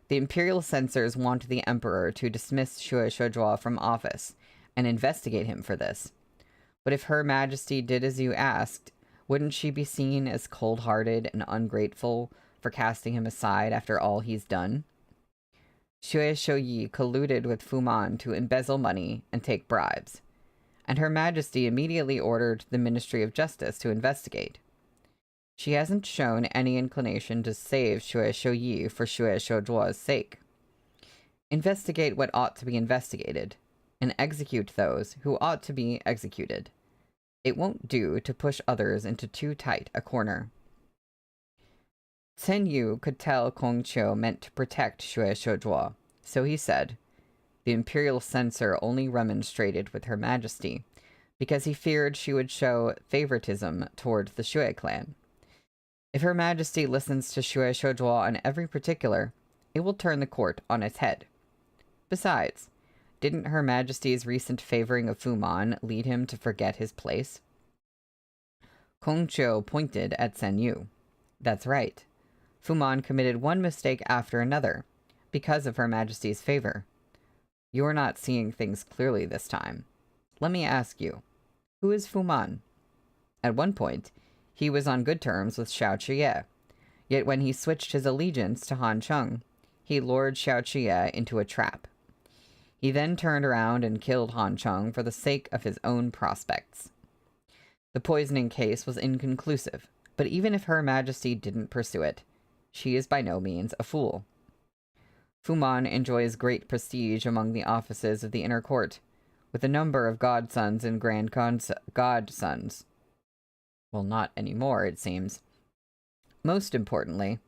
The imperial censors want the emperor to dismiss Xue Shoujuo from office and investigate him for this. But if Her Majesty did as you asked, wouldn't she be seen as cold-hearted and ungrateful for casting him aside after all he's done? Xue Shouyi colluded with Fu Man to embezzle money and take bribes, and Her Majesty immediately ordered the Ministry of Justice to investigate. She hasn't shown any inclination to save Xue Shouyi for Xue Shoujuo's sake. Investigate what ought to be investigated, and execute those who ought to be executed. It won't do to push others into too tight a corner. Chen Yu could tell Kong Qiao meant to protect Xue Shoujuo, so he said, the imperial censor only remonstrated with Her Majesty, because he feared she would show favoritism toward the Xue clan. If Her Majesty listens to Xue Shouzhuo on every particular, it will turn the court on its head. Besides, didn't Her Majesty's recent favoring of Fuman lead him to forget his place? Kong Qiao pointed at Sen Yu. That's right. Fuman committed one mistake after another, because of Her Majesty's favor. You're not seeing things clearly this time. Let me ask you, who is Fuman? At one point, he was on good terms with Xiao Qiye, yet when he switched his allegiance to Han Cheng, he lured Xiao Qiye into a trap. He then turned around and killed Han Cheng for the sake of his own prospects. The poisoning case was inconclusive, but even if Her Majesty didn't pursue it, she is by no means a fool. Fuman enjoys great prestige among the offices of the inner court, with a number of godsons and godsons. Well, not anymore, it seems. Most importantly,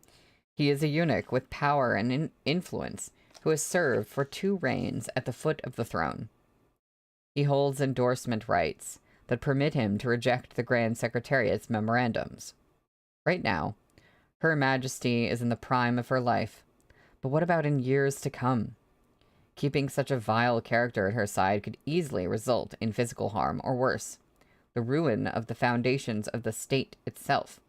he is a eunuch with power and influence who has served for 2 reigns at the foot of the throne. He holds endorsement rights that permit him to reject the Grand Secretariat's memorandums. Right now, Her Majesty is in the prime of her life, but what about in years to come? Keeping such a vile character at her side could easily result in physical harm or worse, the ruin of the foundations of the state itself.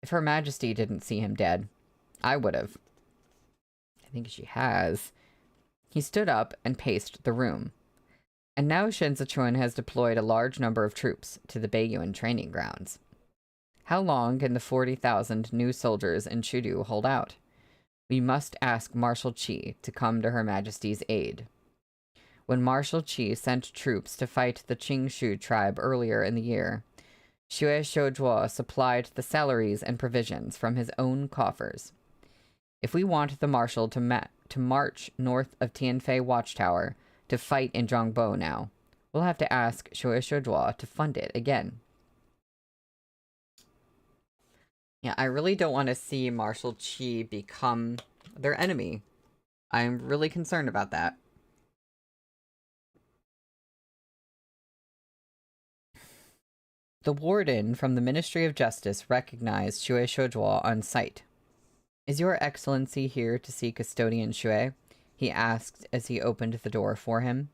If Her Majesty didn't see him dead, I would have. I think she has. He stood up and paced the room. And now Shen Zichun has deployed a large number of troops to the Beiyuan training grounds. How long can the 40,000 new soldiers in Chudu hold out? We must ask Marshal Qi to come to Her Majesty's aid. When Marshal Qi sent troops to fight the Qingshu tribe earlier in the year, Xue Shouzhuo supplied the salaries and provisions from his own coffers. If we want the marshal to march north of Tianfei Watchtower to fight in Zhongbo now, we'll have to ask Xue Shouzhuo to fund it again. Yeah, I really don't want to see Marshal Qi become their enemy. I'm really concerned about that. The warden from the Ministry of Justice recognized Xue Shouzhuo on sight. Is Your Excellency here to see Custodian Xue? He asked as he opened the door for him.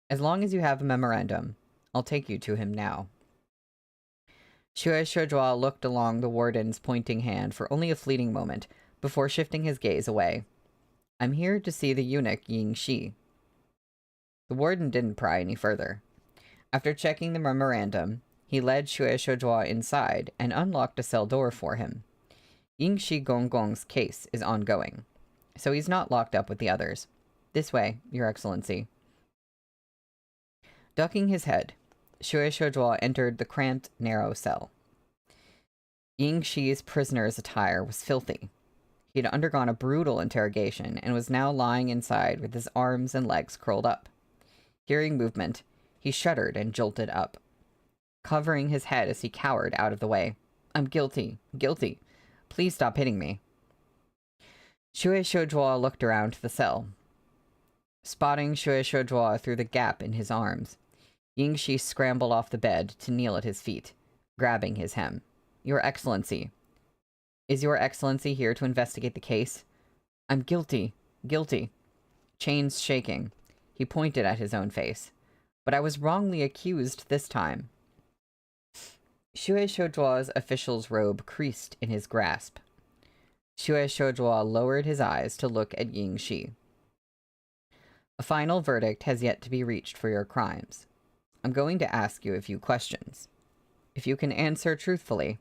As long as you have a memorandum, I'll take you to him now. Xue Shouzhuo looked along the warden's pointing hand for only a fleeting moment before shifting his gaze away. I'm here to see the eunuch Ying Shi. The warden didn't pry any further. After checking the memorandum, he led Xue Shouzhuo inside and unlocked a cell door for him. Ying Shi Gonggong's case is ongoing, so he's not locked up with the others. This way, Your Excellency. Ducking his head, Xue Shouzhuo entered the cramped, narrow cell. Ying Shi's prisoner's attire was filthy. He had undergone a brutal interrogation and was now lying inside with his arms and legs curled up. Hearing movement, he shuddered and jolted up, covering his head as he cowered out of the way. I'm guilty. Guilty. Please stop hitting me. Xue Shouzhuo looked around the cell. Spotting Xue Shouzhuo through the gap in his arms, Ying Shi scrambled off the bed to kneel at his feet, grabbing his hem. Your Excellency. Is Your Excellency here to investigate the case? I'm guilty. Guilty. Chains shaking, he pointed at his own face. But I was wrongly accused this time. Xue Shouzhuo's official's robe creased in his grasp. Xue Shouzhuo lowered his eyes to look at Ying Shi. A final verdict has yet to be reached for your crimes. I'm going to ask you a few questions. If you can answer truthfully,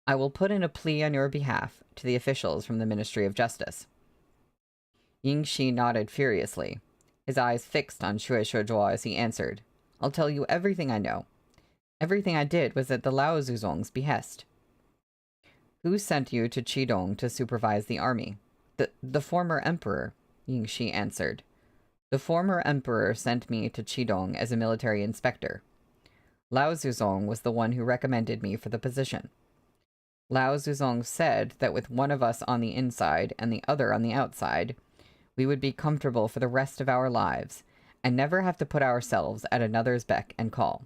I will put in a plea on your behalf to the officials from the Ministry of Justice. Ying Shi nodded furiously, his eyes fixed on Xue Shouzhuo as he answered. I'll tell you everything I know. Everything I did was at the Lao Zuzong's behest. Who sent you to Qidong to supervise the army? The former emperor, Ying Shi answered. The former emperor sent me to Qidong as a military inspector. Lao Zuzong was the one who recommended me for the position. Lao Zuzong said that with one of us on the inside and the other on the outside, we would be comfortable for the rest of our lives and never have to put ourselves at another's beck and call.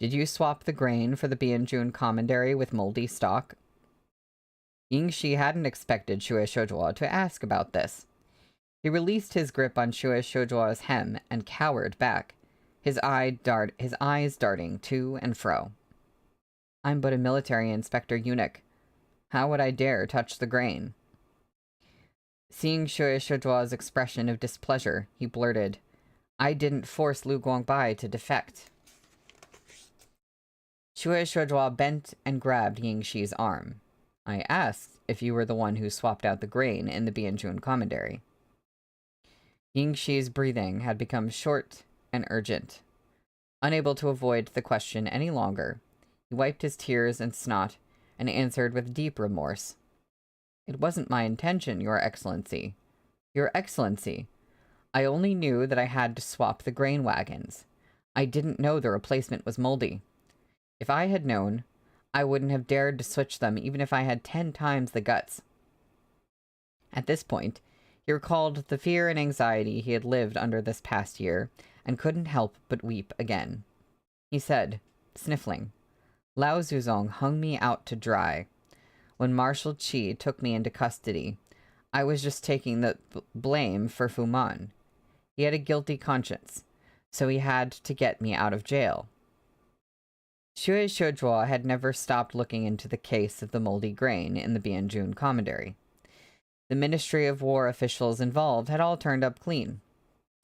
Did you swap the grain for the Bianjun commandery with moldy stock? Yingxi hadn't expected Shui Shoujua to ask about this. He released his grip on Shui Shoujua's hem and cowered back, his eyes darting to and fro. I'm but a military inspector eunuch. How would I dare touch the grain? Seeing Shui Shoujua's expression of displeasure, he blurted, I didn't force Lu Guangbai to defect. Shui Shoujua bent and grabbed Yingxi's arm. I asked if you were the one who swapped out the grain in the Bianjun commandery. Yingxi's breathing had become short and urgent. Unable to avoid the question any longer, he wiped his tears and snot and answered with deep remorse. It wasn't my intention, Your Excellency. Your Excellency, I only knew that I had to swap the grain wagons. I didn't know the replacement was moldy. If I had known, I wouldn't have dared to switch them even if I had 10 times the guts. At this point, he recalled the fear and anxiety he had lived under this past year and couldn't help but weep again. He said, sniffling, Lao Zuzong hung me out to dry. When Marshal Qi took me into custody, I was just taking the blame for Fu Man. He had a guilty conscience, so he had to get me out of jail. Shui Shoujua had never stopped looking into the case of the moldy grain in the Bianjun commandery. The Ministry of War officials involved had all turned up clean.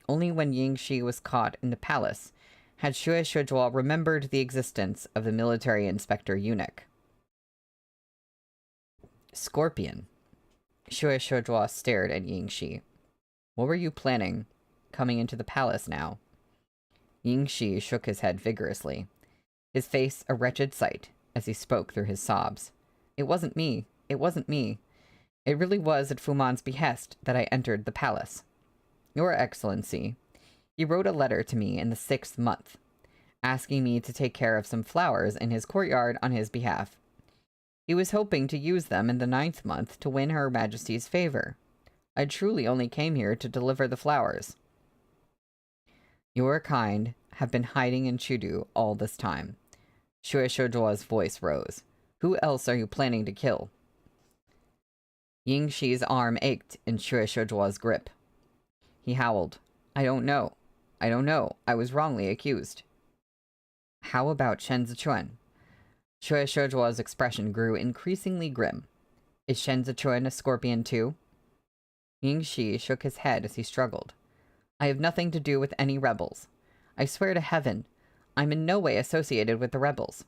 Only when Yingxi was caught in the palace had Shui Shoujua remembered the existence of the military inspector eunuch. Scorpion. Shui Shoujua stared at Yingxi. What were you planning, coming into the palace now? Yingxi shook his head vigorously, his face a wretched sight as he spoke through his sobs. It wasn't me. It wasn't me. It really was at Fu Man's behest that I entered the palace. Your Excellency, he wrote a letter to me in the 6th month, asking me to take care of some flowers in his courtyard on his behalf. He was hoping to use them in the 9th month to win Her Majesty's favor. I truly only came here to deliver the flowers. Your kind have been hiding in Chudu all this time. Shui Shoujua's voice rose. Who else are you planning to kill? Yingxi's arm ached in Shui Shoujua's grip. He howled. I don't know. I don't know. I was wrongly accused. How about Shen Zichuan? Shui Shoujua's expression grew increasingly grim. Is Shen Zichuan a scorpion too? Yingxi shook his head as he struggled. I have nothing to do with any rebels. I swear to heaven, I'm in no way associated with the rebels.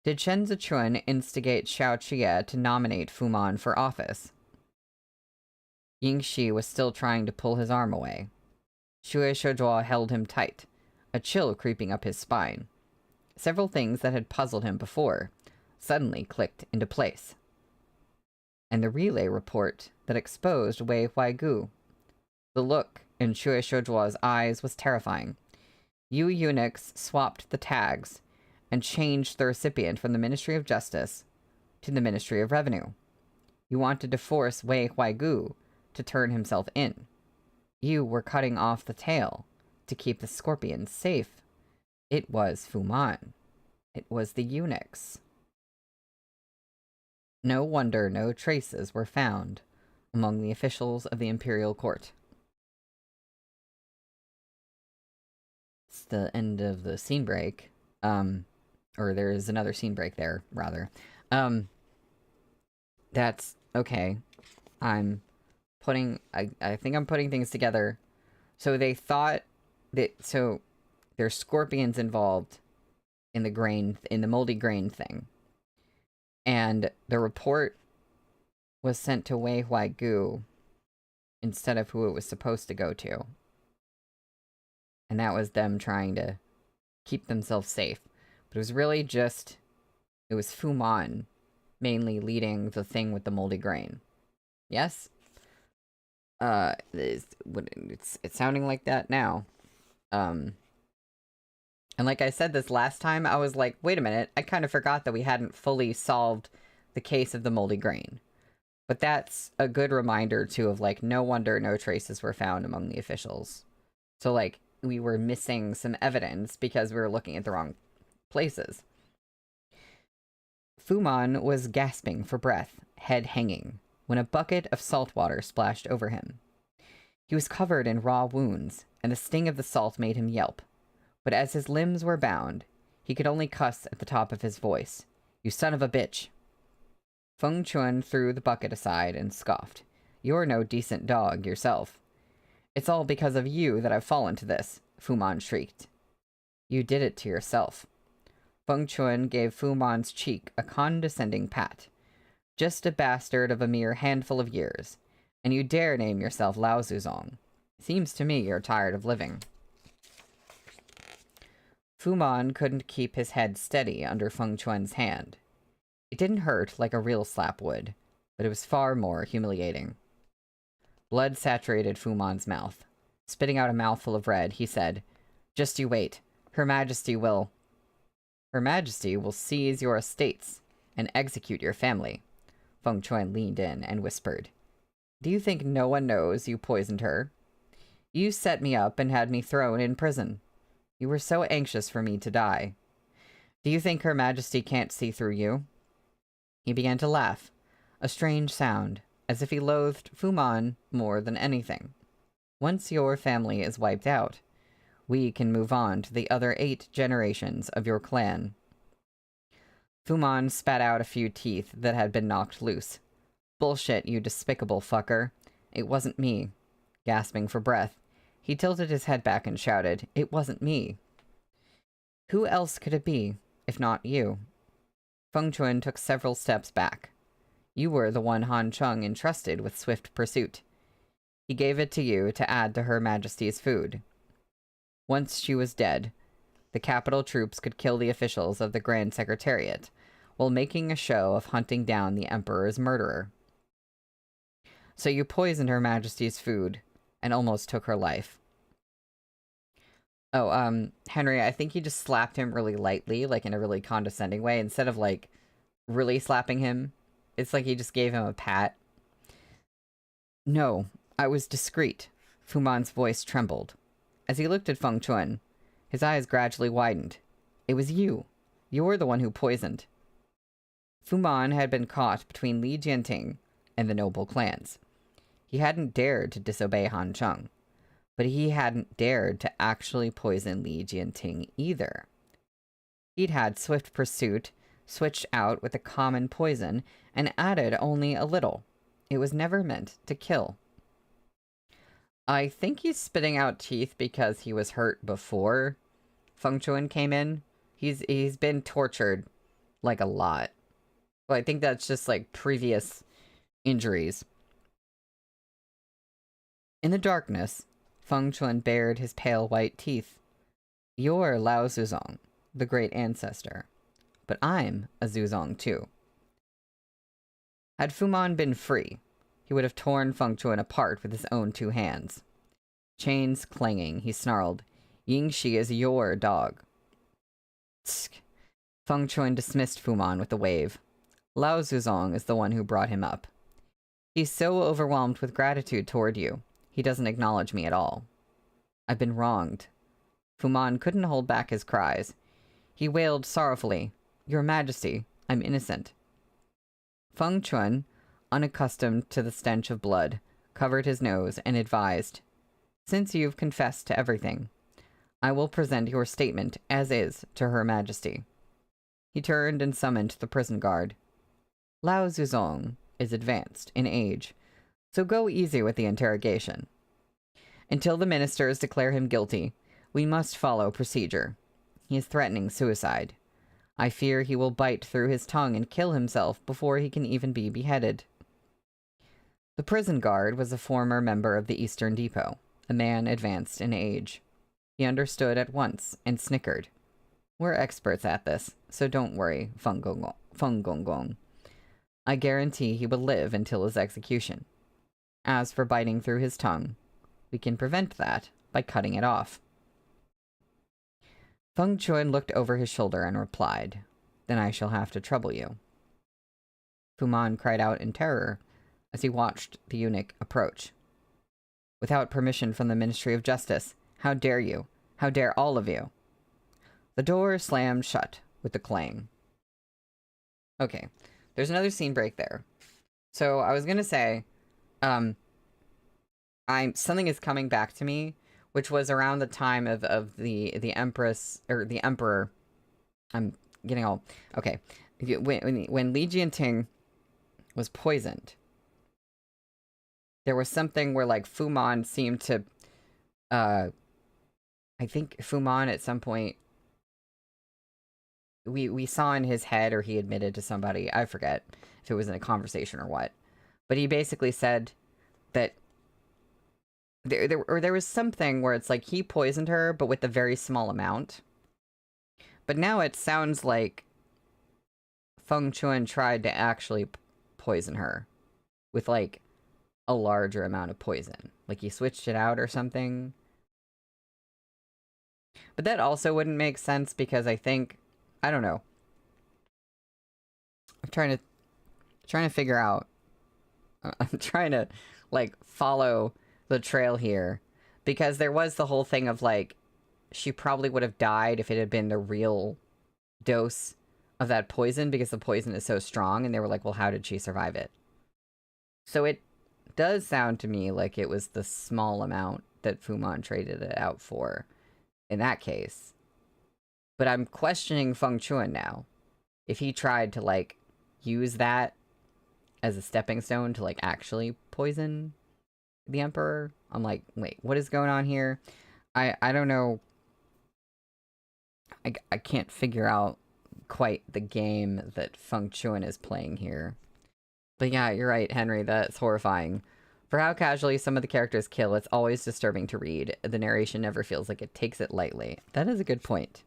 Did Shen Zichuan instigate Xiao Qie to nominate Fu Man for office? Yingxi was still trying to pull his arm away. Shui Shoujua held him tight, a chill creeping up his spine. Several things that had puzzled him before suddenly clicked into place. And the relay report that exposed Wei Huaigu. The look in Shui Shoujua's eyes was terrifying. You eunuchs swapped the tags and changed the recipient from the Ministry of Justice to the Ministry of Revenue. You wanted to force Wei Huaigu to turn himself in. You were cutting off the tail to keep the scorpions safe. It was Fu Man. It was the eunuchs. No wonder no traces were found among the officials of the imperial court. It's the end of the scene break. Or there is another scene break there, rather. That's okay. I think I'm putting things together. So they thought that, so there's scorpions involved in the moldy grain thing. And the report was sent to Wei Huaigu instead of who it was supposed to go to. And that was them trying to keep themselves safe. But it was really just, it was Fu Man mainly leading the thing with the moldy grain. Yes? It's sounding like that now. And like I said this last time, I was like, wait a minute, I kind of forgot that we hadn't fully solved the case of the moldy grain. But that's a good reminder, too, of, like, no wonder no traces were found among the officials. So, like, we were missing some evidence because we were looking at the wrong places. Fuman was gasping for breath, head hanging, when a bucket of salt water splashed over him. He was covered in raw wounds, and the sting of the salt made him yelp. But as his limbs were bound, he could only cuss at the top of his voice. "You son of a bitch!" Fengquan threw the bucket aside and scoffed. "You're no decent dog yourself." "It's all because of you that I've fallen to this," Fuman shrieked. "You did it to yourself." Fengquan gave Fuman's cheek a condescending pat. "Just a bastard of a mere handful of years. And you dare name yourself Lao Zuzong. Seems to me you're tired of living." Fuman couldn't keep his head steady under Fengquan's hand. It didn't hurt like a real slap would, but it was far more humiliating. Blood saturated Fuman's mouth. Spitting out a mouthful of red, he said, "Just you wait. Her Majesty will seize your estates and execute your family." Fengquan leaned in and whispered, "Do you think no one knows you poisoned her? You set me up and had me thrown in prison. You were so anxious for me to die. Do you think Her Majesty can't see through you?" He began to laugh, a strange sound, as if he loathed Fuman more than anything. "Once your family is wiped out, we can move on to the other 8 generations of your clan." Fuman spat out a few teeth that had been knocked loose. "Bullshit, you despicable fucker. It wasn't me." Gasping for breath, he tilted his head back and shouted, "It wasn't me." "Who else could it be, if not you?" Fengquan took several steps back. "You were the one Han Chung entrusted with swift pursuit. He gave it to you to add to Her Majesty's food. Once she was dead, the capital troops could kill the officials of the Grand Secretariat, while making a show of hunting down the Emperor's murderer. So you poisoned Her Majesty's food, and almost took her life." Oh, Henry, I think he just slapped him really lightly, like in a really condescending way, instead of, like, really slapping him. It's like he just gave him a pat. "No, I was discreet." Fuman's voice trembled. As he looked at Fengquan, his eyes gradually widened. "It was you. You're the one who poisoned." Fuman had been caught between Li Jianting and the noble clans. He hadn't dared to disobey Han Chung, but he hadn't dared to actually poison Li Jianting either. He'd had swift pursuit switched out with a common poison and added only a little. It was never meant to kill. I think he's spitting out teeth because he was hurt before Fengquan came in. He's been tortured, like, a lot. Well, I think that's just, like, previous injuries. In the darkness, Fengquan bared his pale white teeth. "You're Lao Zuzong, the great ancestor. But I'm a Zuzong too." Had Fuman been free, he would have torn Fengquan apart with his own 2 hands. Chains clanging, he snarled, "Yingxi is your dog." Tsk. Fengquan dismissed Fuman with a wave. "Lao Zuzong is the one who brought him up. He's so overwhelmed with gratitude toward you, he doesn't acknowledge me at all. I've been wronged." Fuman couldn't hold back his cries. He wailed sorrowfully, "Your Majesty, I'm innocent." Fengquan, unaccustomed to the stench of blood, covered his nose and advised, "Since you've confessed to everything, I will present your statement as is to Her Majesty." He turned and summoned the prison guard. "Lao Zuzong is advanced in age, so go easy with the interrogation. Until the ministers declare him guilty, we must follow procedure. He is threatening suicide. I fear he will bite through his tongue and kill himself before he can even be beheaded." The prison guard was a former member of the Eastern Depot, a man advanced in age. He understood at once and snickered. "We're experts at this, so don't worry, Feng. I guarantee he will live until his execution. As for biting through his tongue, we can prevent that by cutting it off." Fengquan looked over his shoulder and replied, "Then I shall have to trouble you." Fuman cried out in terror as he watched the eunuch approach. "Without permission from the Ministry of Justice, how dare you? How dare all of you?" The door slammed shut with a clang. Okay, there's another scene break there. So I was gonna say, something is coming back to me, which was around the time of the Empress, or the Emperor. I'm getting all okay. When Li Jianting was poisoned, there was something where like Fu Man seemed to, I think Fu Man at some point, we saw in his head, or he admitted to somebody, I forget if it was in a conversation or what, but he basically said that there was something where it's like he poisoned her, but with a very small amount. But now it sounds like Fengquan tried to actually poison her with like a larger amount of poison. Like he switched it out or something. But that also wouldn't make sense because I think, I don't know. I'm trying to figure out. I'm trying to like follow the trail here, because there was the whole thing of like she probably would have died if it had been the real dose of that poison, because the poison is so strong, and they were like, well, how did she survive it? So it does sound to me like it was the small amount that Fu Man traded it out for in that case. But I'm questioning Fengquan now. If he tried to like use that as a stepping stone to like actually poison the Emperor, I'm like, wait, what is going on here? I don't know. I can't figure out quite the game that Fengquan is playing here. But yeah, you're right, Henry, that's horrifying. For how casually some of the characters kill, it's always disturbing to read. The narration never feels like it takes it lightly. That is a good point.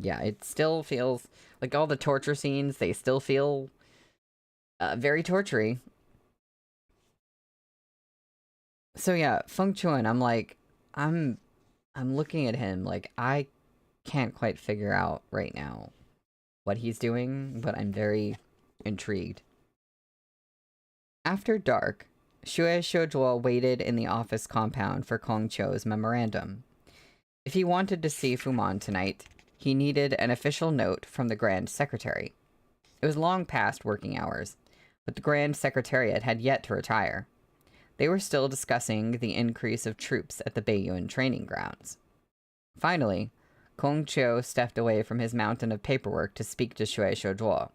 Yeah, it still feels like all the torture scenes, they still feel very tortury. So yeah, Fengquan, I'm like, I'm looking at him like I can't quite figure out right now what he's doing, but I'm very intrigued. After dark, Xue Shoujuo waited in the office compound for Kong Qiu's memorandum. If he wanted to see Fu Man tonight, he needed an official note from the Grand Secretary. It was long past working hours, but the Grand Secretariat had yet to retire. They were still discussing the increase of troops at the Beiyun training grounds. Finally, Kong Qiu stepped away from his mountain of paperwork to speak to Xue Shoujuo.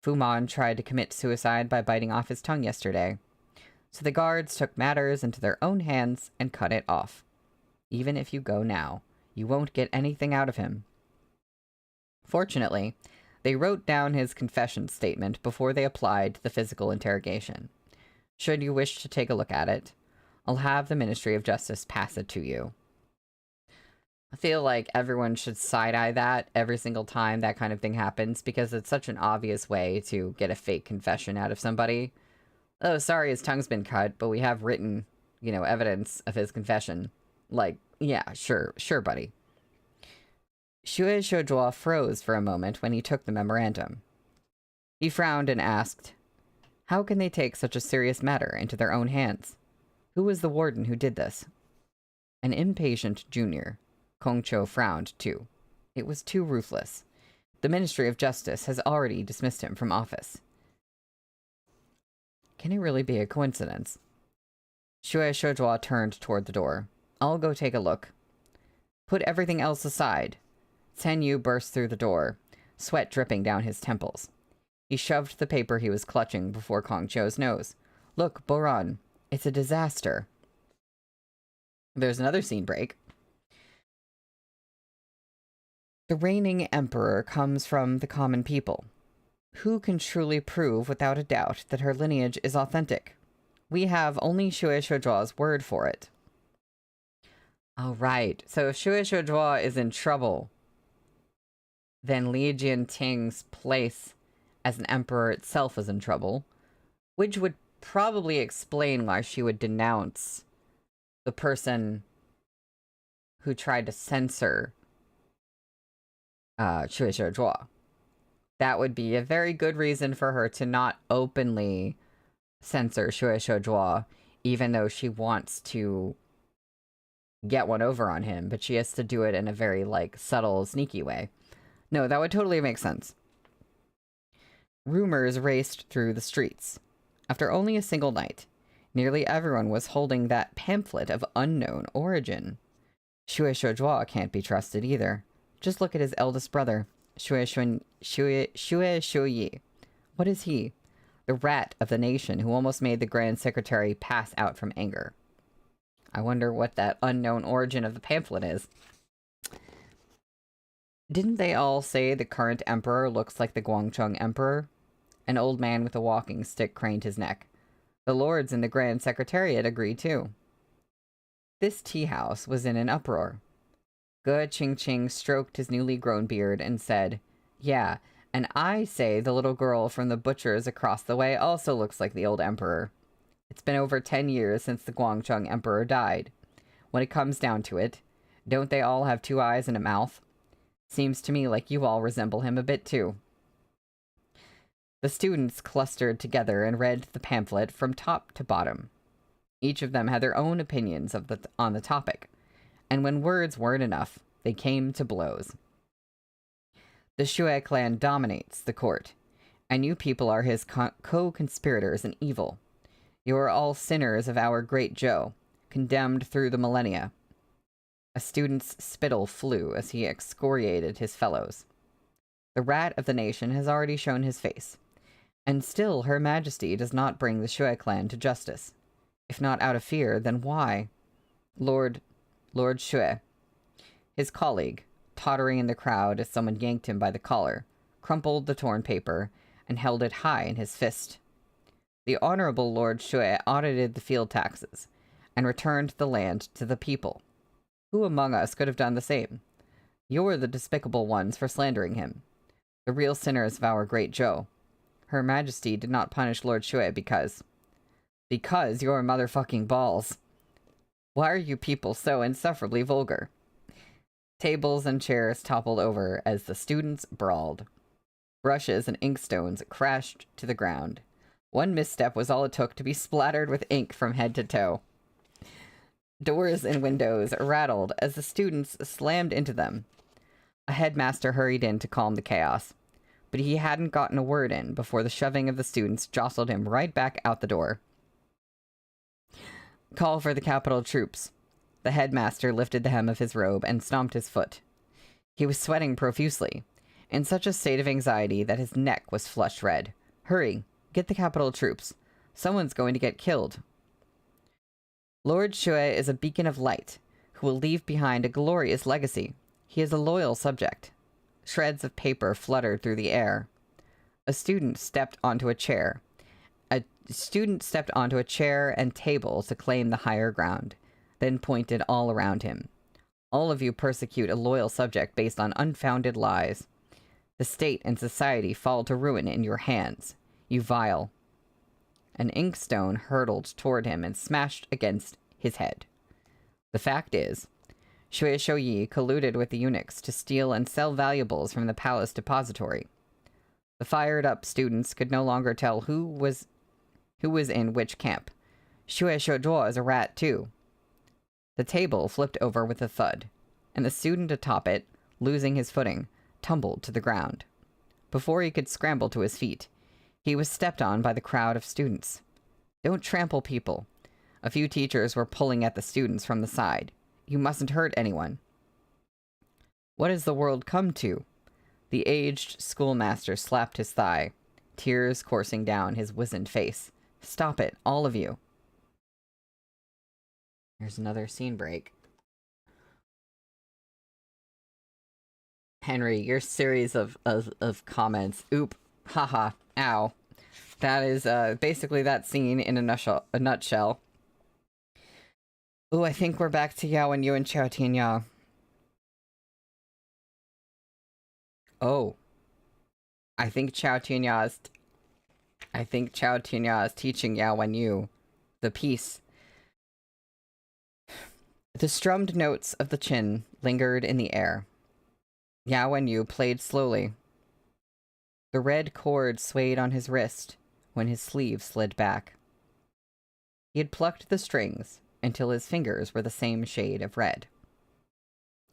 Fu Man tried to commit suicide by biting off his tongue yesterday, so the guards took matters into their own hands and cut it off. Even if you go now, you won't get anything out of him. Fortunately, they wrote down his confession statement before they applied the physical interrogation. Should you wish to take a look at it, I'll have the Ministry of Justice pass it to you. I feel like everyone should side-eye that every single time that kind of thing happens, because it's such an obvious way to get a fake confession out of somebody. Oh, sorry, his tongue's been cut, but we have written, evidence of his confession. Like, yeah, sure, buddy. Xue Shoujuo froze for a moment when he took the memorandum. He frowned and asked, how can they take such a serious matter into their own hands? Who was the warden who did this? An impatient junior. Kong Qiu frowned, too. It was too ruthless. The Ministry of Justice has already dismissed him from office. Can it really be a coincidence? Xue Shoujuo turned toward the door. I'll go take a look. Put everything else aside. Chen Yu burst through the door, sweat dripping down his temples. He shoved the paper he was clutching before Kong Qiu's nose. Look, Boran, it's a disaster. There's another scene break. The reigning emperor comes from the common people. Who can truly prove without a doubt that her lineage is authentic? We have only Xue Shoujuo's word for it. All right, so if Xue Shoujuo is in trouble, then Li Jianting's place as an emperor itself is in trouble, which would probably explain why she would denounce the person who tried to censor Xue Shoujuo. That would be a very good reason for her to not openly censor Xue Shoujuo, even though she wants to get one over on him, but she has to do it in a very, like, subtle, sneaky way. No, that would totally make sense. Rumors raced through the streets. After only a single night, nearly everyone was holding that pamphlet of unknown origin. Xue Shuozhuo can't be trusted either. Just look at his eldest brother, Xue Shuoyi. What is he? The rat of the nation who almost made the Grand Secretary pass out from anger. I wonder what that unknown origin of the pamphlet is. Didn't they all say the current emperor looks like the Guangcheng emperor? An old man with a walking stick craned his neck. The lords in the Grand Secretariat agreed too. This tea-house was in an uproar. Ge Qingqing stroked his newly grown beard and said, "Yeah, and I say the little girl from the butcher's across the way also looks like the old emperor. It's been over 10 years since the Guangcheng emperor died. When it comes down to it, don't they all have 2 eyes and a mouth? Seems to me like you all resemble him a bit too." The students clustered together and read the pamphlet from top to bottom. Each of them had their own opinions on the topic, and when words weren't enough, they came to blows. The Xue clan dominates the court, and you people are his co-conspirators in evil. You are all sinners of our great Zhou, condemned through the millennia. A student's spittle flew as he excoriated his fellows. The rat of the nation has already shown his face, and still Her Majesty does not bring the Xue clan to justice. If not out of fear, then why? Lord Xue. His colleague, tottering in the crowd as someone yanked him by the collar, crumpled the torn paper and held it high in his fist. The Honorable Lord Xue audited the field taxes and returned the land to the people. Who among us could have done the same? You're the despicable ones for slandering him. The real sinners of our great Zhou. Her Majesty did not punish Lord Xue because you're motherfucking balls. Why are you people so insufferably vulgar? Tables and chairs toppled over as the students brawled. Brushes and inkstones crashed to the ground. One misstep was all it took to be splattered with ink from head to toe. Doors and windows rattled as the students slammed into them. A headmaster hurried in to calm the chaos, but he hadn't gotten a word in before the shoving of the students jostled him right back out the door. Call for the capital troops. The headmaster lifted the hem of his robe and stomped his foot. He was sweating profusely, in such a state of anxiety that his neck was flushed red. Hurry, get the capital troops. Someone's going to get killed. Lord Xue is a beacon of light, who will leave behind a glorious legacy. He is a loyal subject. Shreds of paper fluttered through the air. A student stepped onto a chair and table to claim the higher ground, then pointed all around him. All of you persecute a loyal subject based on unfounded lies. The state and society fall to ruin in your hands. You vile. An inkstone hurtled toward him and smashed against his head. The fact is, Xue Shouyi colluded with the eunuchs to steal and sell valuables from the palace depository. The fired-up students could no longer tell who was in which camp. Xue Shuozhuo is a rat, too. The table flipped over with a thud, and the student atop it, losing his footing, tumbled to the ground. Before he could scramble to his feet, he was stepped on by the crowd of students. Don't trample people. A few teachers were pulling at the students from the side. You mustn't hurt anyone. What has the world come to? The aged schoolmaster slapped his thigh, tears coursing down his wizened face. Stop it, all of you. Here's another scene break. Henry, your series of comments. Oop. Haha. Ow. That is basically that scene in a nutshell. Ooh, I think we're back to Yao and you and Qiao Tianya. Oh. I think Qiao Tianya is teaching Yao and you the piece. The strummed notes of the chin lingered in the air. Yao and Yu played slowly. The red cord swayed on his wrist when his sleeve slid back. He had plucked the strings until his fingers were the same shade of red.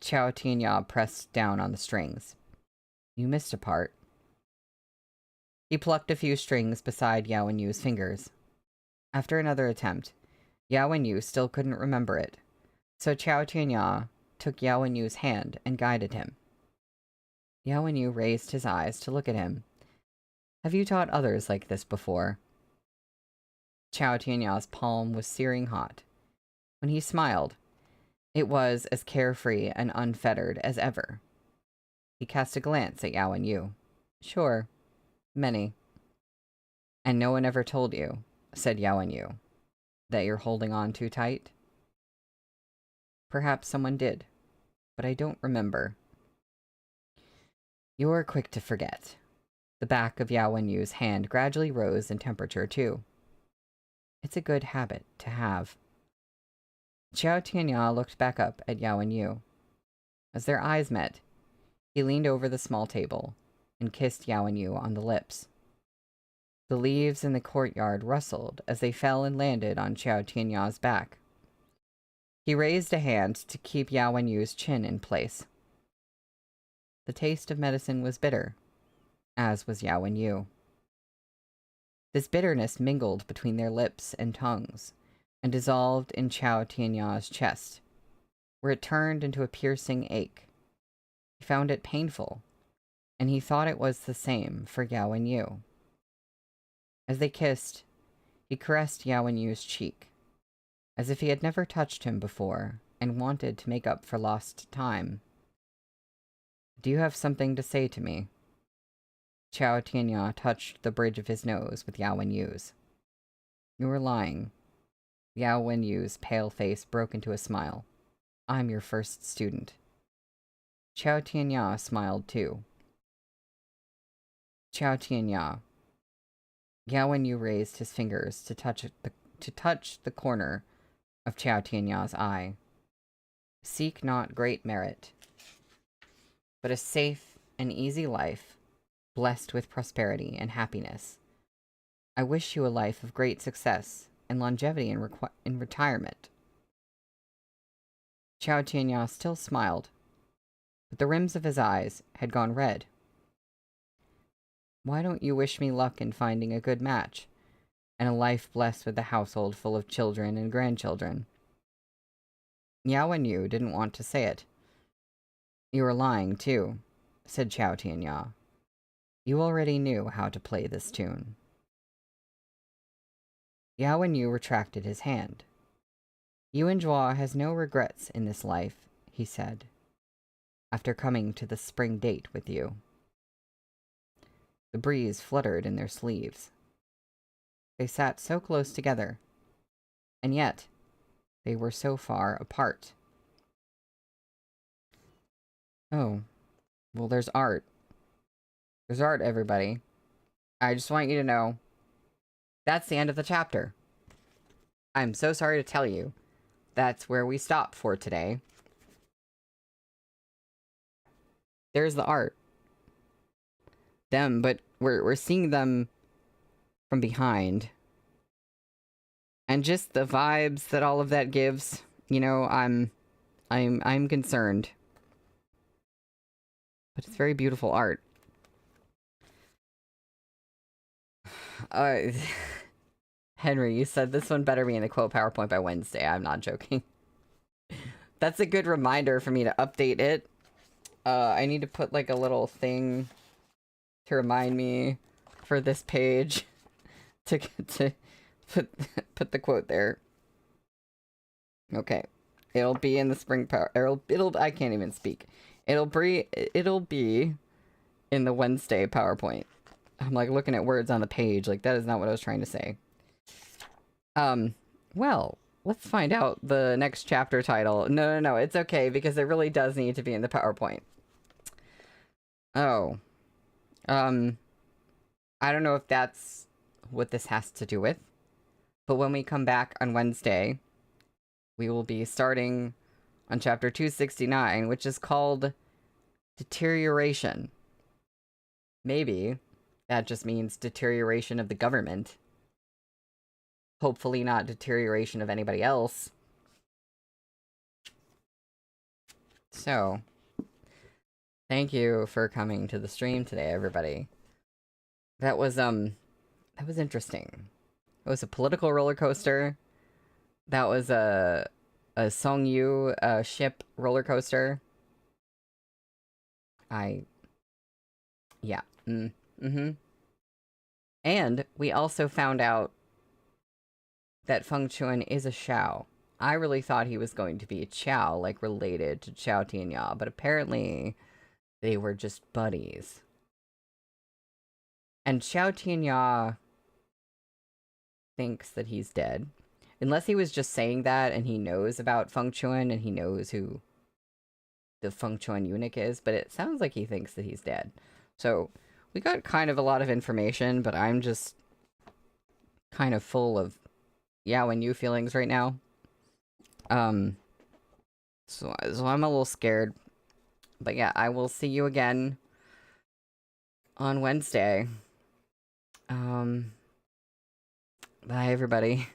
Tianya pressed down on the strings. You missed a part. He plucked a few strings beside Yao and Yu's fingers. After another attempt, Yao and Yu still couldn't remember it, so Tianya took Yao and Yu's hand and guided him. Yao and Yu raised his eyes to look at him. Have you taught others like this before? Tianya's palm was searing hot. When he smiled, it was as carefree and unfettered as ever. He cast a glance at Yao and Yu. Sure, many. And no one ever told you, said Yao and Yu, that you're holding on too tight? Perhaps someone did, but I don't remember. You're quick to forget. The back of Yao and Yu's hand gradually rose in temperature, too. It's a good habit to have. Tianya looked back up at Yao and Yu. As their eyes met, he leaned over the small table and kissed Yao and Yu on the lips. The leaves in the courtyard rustled as they fell and landed on Tianya's back. He raised a hand to keep Yao and Yu's chin in place. The taste of medicine was bitter, as was Yao and Yu. This bitterness mingled between their lips and tongues, and dissolved in Tianya's chest, where it turned into a piercing ache. He found it painful, and he thought it was the same for Yao and Yu. As they kissed, he caressed Yao and Yu's cheek, as if he had never touched him before and wanted to make up for lost time. Do you have something to say to me? Tianya touched the bridge of his nose with Yao and Yu's. You were lying. Yao and Yu's pale face broke into a smile. I'm your first student. Tianya smiled too. Tianya. Yao and Yu raised his fingers to touch the corner of Tianya's eye. Seek not great merit, but a safe and easy life, blessed with prosperity and happiness. I wish you a life of great success and longevity in retirement. Tianya still smiled, but the rims of his eyes had gone red. Why don't you wish me luck in finding a good match, and a life blessed with a household full of children and grandchildren? Yao and Yu didn't want to say it. You were lying, too, said Tianya. You already knew how to play this tune. Yao and Yu retracted his hand. Yuanjua has no regrets in this life, he said, after coming to the spring date with you. The breeze fluttered in their sleeves. They sat so close together, and yet they were so far apart. Oh, well, there's art. There's art, everybody. I just want you to know, that's the end of the chapter. I'm so sorry to tell you, that's where we stop for today. There's the art. Them, but we're seeing them from behind. And just the vibes that all of that gives, you know, I'm concerned. But it's very beautiful art. Henry, you said this one better be in the quote PowerPoint by Wednesday. I'm not joking. That's a good reminder for me to update it. I need to put like a little thing to remind me for this page to put the quote there. Okay. It'll be in the spring power. It'll I can't even speak. It'll be in the Wednesday PowerPoint. I'm like looking at words on the page. Like, that is not what I was trying to say. Well, let's find out the next chapter title. No, it's okay because it really does need to be in the PowerPoint. Oh. I don't know if that's what this has to do with, but when we come back on Wednesday, we will be starting on chapter 269, which is called Deterioration. Maybe that just means deterioration of the government. Hopefully not deterioration of anybody else. So, thank you for coming to the stream today, everybody. That was interesting. It was a political roller coaster. That was a Songyu ship roller coaster. Yeah. Mm-hmm. And we also found out that Fengquan is a Qiao. I really thought he was going to be a Qiao, like related to Qiao Tianya, but apparently they were just buddies. And Qiao Tianya thinks that he's dead. Unless he was just saying that and he knows about Fengquan and he knows who the Fengquan eunuch is, but it sounds like he thinks that he's dead. So we got kind of a lot of information, but I'm just kind of full of Yao and you feelings right now. So I'm a little scared. But yeah, I will see you again on Wednesday. Bye everybody.